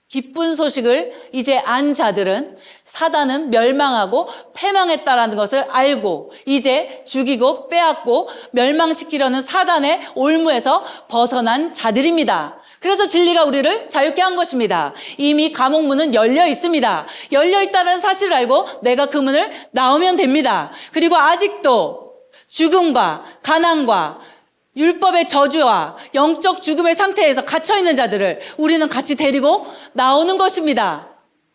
기쁜 소식을 이제 안 자들은 사단은 멸망하고 패망했다라는 것을 알고 이제 죽이고 빼앗고 멸망시키려는 사단의 올무에서 벗어난 자들입니다. 그래서 진리가 우리를 자유케 한 것입니다. 이미 감옥 문은 열려 있습니다. 열려 있다는 사실을 알고 내가 그 문을 나오면 됩니다. 그리고 아직도 죽음과 가난과 율법의 저주와 영적 죽음의 상태에서 갇혀있는 자들을 우리는 같이 데리고 나오는 것입니다.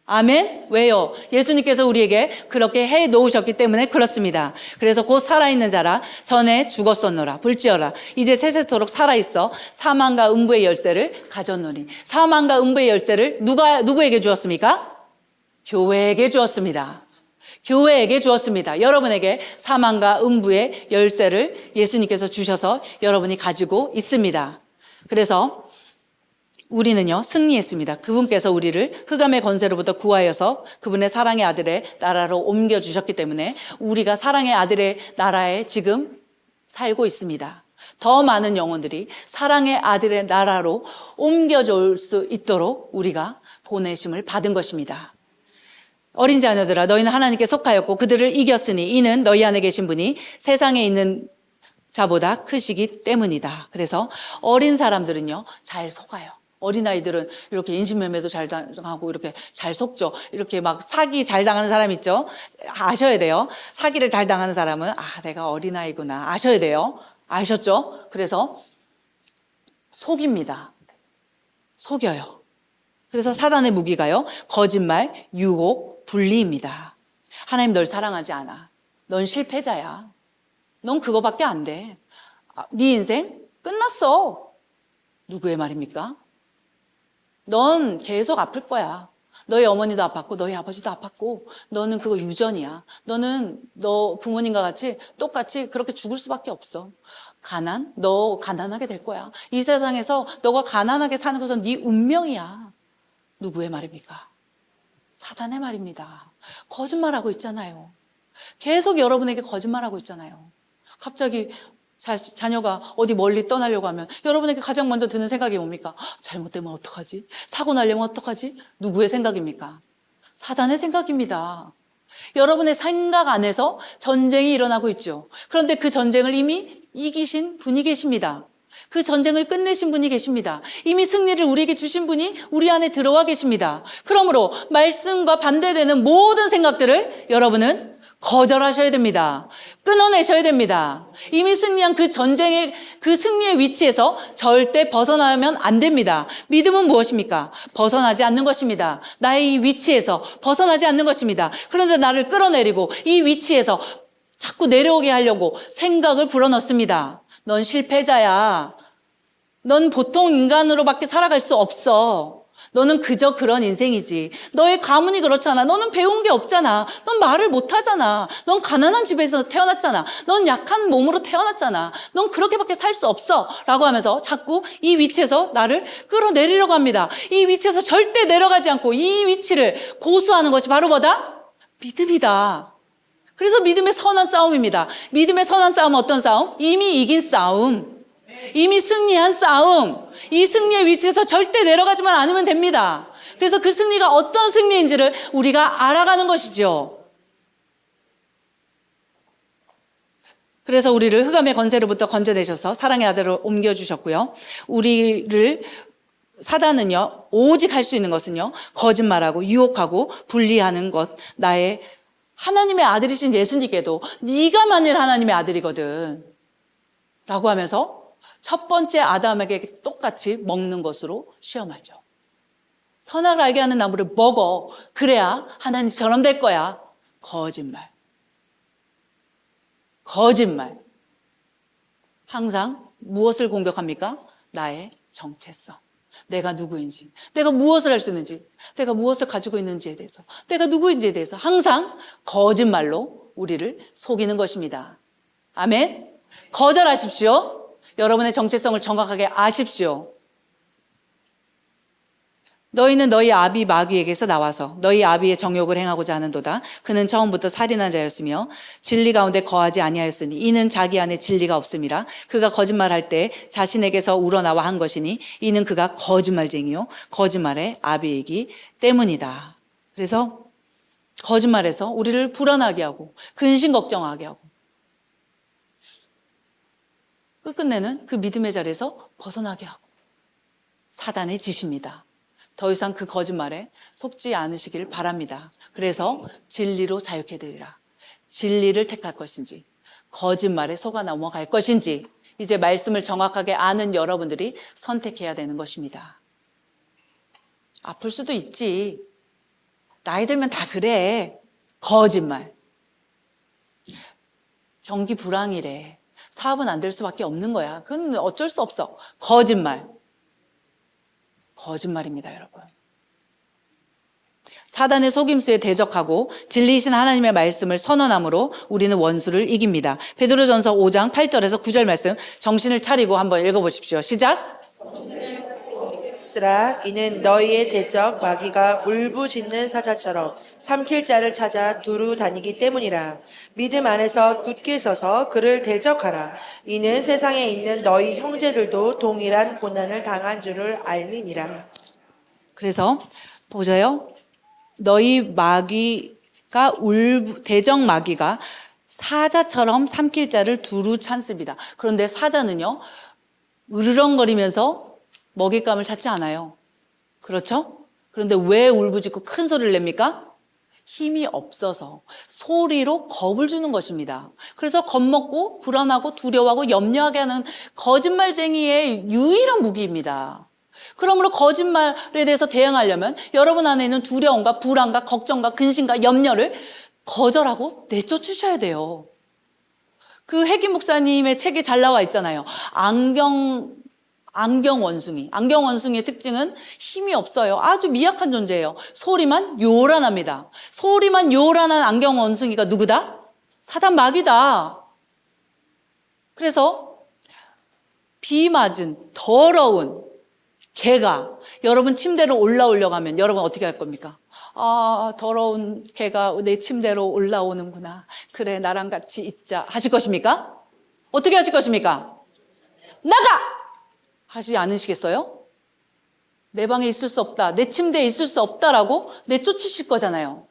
아멘. 왜요? 예수님께서 우리에게 그렇게 해 놓으셨기 때문에 그렇습니다. 그래서 곧 살아있는 자라 전에 죽었었노라 볼지어라 이제 세세토록 살아있어 사망과 음부의 열쇠를 가졌노니. 사망과 음부의 열쇠를 누구에게 주었습니까? 교회에게 주었습니다. 교회에게 주었습니다. 여러분에게 사망과 음부의 열쇠를 예수님께서 주셔서 여러분이 가지고 있습니다. 그래서 우리는요, 승리했습니다. 그분께서 우리를 흑암의 권세로부터 구하여서 그분의 사랑의 아들의 나라로 옮겨주셨기 때문에 우리가 사랑의 아들의 나라에 지금 살고 있습니다. 더 많은 영혼들이 사랑의 아들의 나라로 옮겨줄 수 있도록 우리가 보내심을 받은 것입니다. 어린 자녀들아, 너희는 하나님께 속하였고 그들을 이겼으니 이는 너희 안에 계신 분이 세상에 있는 자보다 크시기 때문이다. 그래서 어린 사람들은요, 잘 속아요. 어린아이들은 이렇게 인신매매도 잘 당하고 이렇게 잘 속죠. 이렇게 막 사기 잘 당하는 사람 있죠. 아셔야 돼요. 사기를 잘 당하는 사람은 내가 어린아이구나 아셔야 돼요. 아셨죠? 그래서 속입니다. 속여요. 그래서 사단의 무기가요, 거짓말, 유혹, 분리입니다. 하나님 널 사랑하지 않아. 넌 실패자야. 넌 그거밖에 안 돼. 네 인생 끝났어. 누구의 말입니까? 넌 계속 아플 거야. 너희 어머니도 아팠고 너희 아버지도 아팠고 너는 그거 유전이야. 너는 너 부모님과 같이 똑같이 그렇게 죽을 수밖에 없어. 너 가난하게 될 거야. 이 세상에서 너가 가난하게 사는 것은 네 운명이야. 누구의 말입니까? 사단의 말입니다. 거짓말하고 있잖아요. 계속 여러분에게 거짓말하고 있잖아요. 갑자기 자녀가 어디 멀리 떠나려고 하면 여러분에게 가장 먼저 드는 생각이 뭡니까? 잘못되면 어떡하지? 사고 나려면 어떡하지? 누구의 생각입니까? 사단의 생각입니다. 여러분의 생각 안에서 전쟁이 일어나고 있죠. 그런데 그 전쟁을 이미 이기신 분이 계십니다. 그 전쟁을 끝내신 분이 계십니다. 이미 승리를 우리에게 주신 분이 우리 안에 들어와 계십니다. 그러므로 말씀과 반대되는 모든 생각들을 여러분은 거절하셔야 됩니다. 끊어내셔야 됩니다. 이미 승리한 그 전쟁의 그 승리의 위치에서 절대 벗어나면 안 됩니다. 믿음은 무엇입니까? 벗어나지 않는 것입니다. 나의 이 위치에서 벗어나지 않는 것입니다. 그런데 나를 끌어내리고 이 위치에서 자꾸 내려오게 하려고 생각을 불어넣습니다. 넌 실패자야. 넌 보통 인간으로밖에 살아갈 수 없어. 너는 그저 그런 인생이지. 너의 가문이 그렇잖아. 너는 배운 게 없잖아. 넌 말을 못하잖아. 넌 가난한 집에서 태어났잖아. 넌 약한 몸으로 태어났잖아. 넌 그렇게밖에 살 수 없어. 라고 하면서 자꾸 이 위치에서 나를 끌어내리려고 합니다. 이 위치에서 절대 내려가지 않고 이 위치를 고수하는 것이 바로 뭐다? 믿음이다. 그래서 믿음의 선한 싸움입니다. 믿음의 선한 싸움은 어떤 싸움? 이미 이긴 싸움. 이미 승리한 싸움. 이 승리의 위치에서 절대 내려가지만 않으면 됩니다. 그래서 그 승리가 어떤 승리인지를 우리가 알아가는 것이죠. 그래서 우리를 흑암의 권세로부터 건져내셔서 사랑의 아들로 옮겨주셨고요. 우리를 사단은요, 오직 할 수 있는 것은요, 거짓말하고 유혹하고 분리하는 것. 나의 하나님의 아들이신 예수님께도 네가 만일 하나님의 아들이거든 라고 하면서 첫 번째 아담에게 똑같이 먹는 것으로 시험하죠. 선악을 알게 하는 나무를 먹어. 그래야 하나님처럼 될 거야. 거짓말. 거짓말. 항상 무엇을 공격합니까? 나의 정체성. 내가 누구인지, 내가 무엇을 할 수 있는지, 내가 무엇을 가지고 있는지에 대해서, 내가 누구인지에 대해서 항상 거짓말로 우리를 속이는 것입니다. 아멘? 거절하십시오. 여러분의 정체성을 정확하게 아십시오. 너희는 너희 아비 마귀에게서 나와서 너희 아비의 정욕을 행하고자 하는도다. 그는 처음부터 살인한 자였으며 진리 가운데 거하지 아니하였으니 이는 자기 안에 진리가 없음이라. 그가 거짓말할 때 자신에게서 우러나와 한 것이니 이는 그가 거짓말쟁이요 거짓말의 아비이기 때문이다. 그래서 거짓말에서 우리를 불안하게 하고 근심 걱정하게 하고 끝내는 그 믿음의 자리에서 벗어나게 하고 사단의 짓입니다. 더 이상 그 거짓말에 속지 않으시길 바랍니다. 그래서 진리로 자유케 되리라. 진리를 택할 것인지 거짓말에 속아 넘어갈 것인지 이제 말씀을 정확하게 아는 여러분들이 선택해야 되는 것입니다. 아플 수도 있지. 나이 들면 다 그래. 거짓말. 경기 불황이래. 사업은 안 될 수밖에 없는 거야. 그건 어쩔 수 없어. 거짓말. 거짓말입니다, 여러분. 사단의 속임수에 대적하고 진리이신 하나님의 말씀을 선언함으로 우리는 원수를 이깁니다. 베드로전서 5장 8절에서 9절 말씀 정신을 차리고 한번 읽어보십시오. 시작. 쓰라 이는 너희의 대적 마귀가 울부짖는 사자처럼 삼킬 자를 찾아 두루 다니기 때문이라. 믿음 안에서 굳게 서서 그를 대적하라. 이는 세상에 있는 너희 형제들도 동일한 고난을 당한 줄을 알미니라. 그래서 보세요. 너희 마귀가 대적 마귀가 사자처럼 삼킬 자를 두루 찾습니다. 그런데 사자는요, 으르렁거리면서 먹잇감을 찾지 않아요. 그렇죠? 그런데 왜 울부짖고 큰 소리를 냅니까? 힘이 없어서 소리로 겁을 주는 것입니다. 그래서 겁먹고 불안하고 두려워하고 염려하게 하는 거짓말쟁이의 유일한 무기입니다. 그러므로 거짓말에 대해서 대응하려면 여러분 안에 있는 두려움과 불안과 걱정과 근심과 염려를 거절하고 내쫓으셔야 돼요. 그 혜기 목사님의 책에 잘 나와 있잖아요. 안경 원숭이. 안경 원숭이의 특징은 힘이 없어요. 아주 미약한 존재예요. 소리만 요란합니다. 소리만 요란한 안경 원숭이가 누구다? 사단 마귀다. 그래서 비 맞은 더러운 개가 여러분 침대로 올라오려고 하면 여러분 어떻게 할 겁니까? 아, 더러운 개가 내 침대로 올라오는구나. 그래, 나랑 같이 있자. 하실 것입니까? 어떻게 하실 것입니까? 나가! 하지 않으시겠어요? 내 방에 있을 수 없다. 내 침대에 있을 수 없다라고 내쫓으실 거잖아요.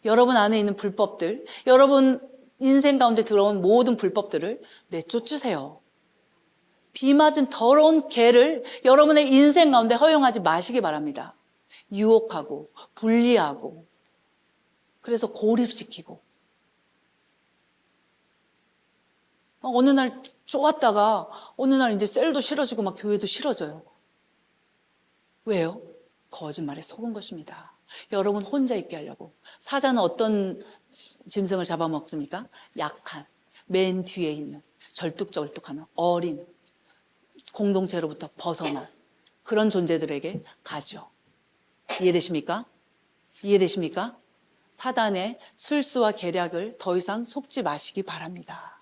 여러분 안에 있는 불법들, 여러분 인생 가운데 들어온 모든 불법들을 내쫓으세요. 비 맞은 더러운 개를 여러분의 인생 가운데 허용하지 마시기 바랍니다. 유혹하고 분리하고 그래서 고립시키고 어느 날 좋았다가 어느 날 이제 셀도 싫어지고 막 교회도 싫어져요. 왜요? 거짓말에 속은 것입니다. 여러분 혼자 있게 하려고. 사자는 어떤 짐승을 잡아먹습니까? 약한, 맨 뒤에 있는, 절뚝절뚝하는 어린, 공동체로부터 벗어난 그런 존재들에게 가죠. 이해되십니까? 이해되십니까? 사단의 술수와 계략을 더 이상 속지 마시기 바랍니다.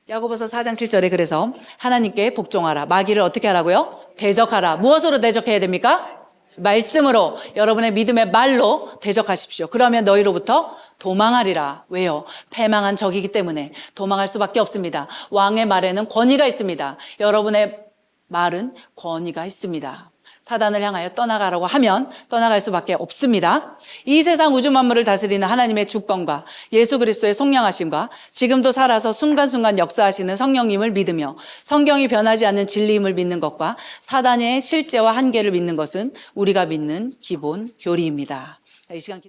야고보서 4장 7절에 그래서 하나님께 복종하라. 마귀를 어떻게 하라고요? 대적하라. 무엇으로 대적해야 됩니까? 말씀으로, 여러분의 믿음의 말로 대적하십시오. 그러면 너희로부터 도망하리라. 왜요? 패망한 적이기 때문에 도망할 수밖에 없습니다. 왕의 말에는 권위가 있습니다. 여러분의 말은 권위가 있습니다. 사단을 향하여 떠나가라고 하면 떠나갈 수밖에 없습니다. 이 세상 우주 만물을 다스리는 하나님의 주권과 예수 그리스도의 속량하심과 지금도 살아서 순간순간 역사하시는 성령님을 믿으며 성경이 변하지 않는 진리임을 믿는 것과 사단의 실제와 한계를 믿는 것은 우리가 믿는 기본 교리입니다. 이 시간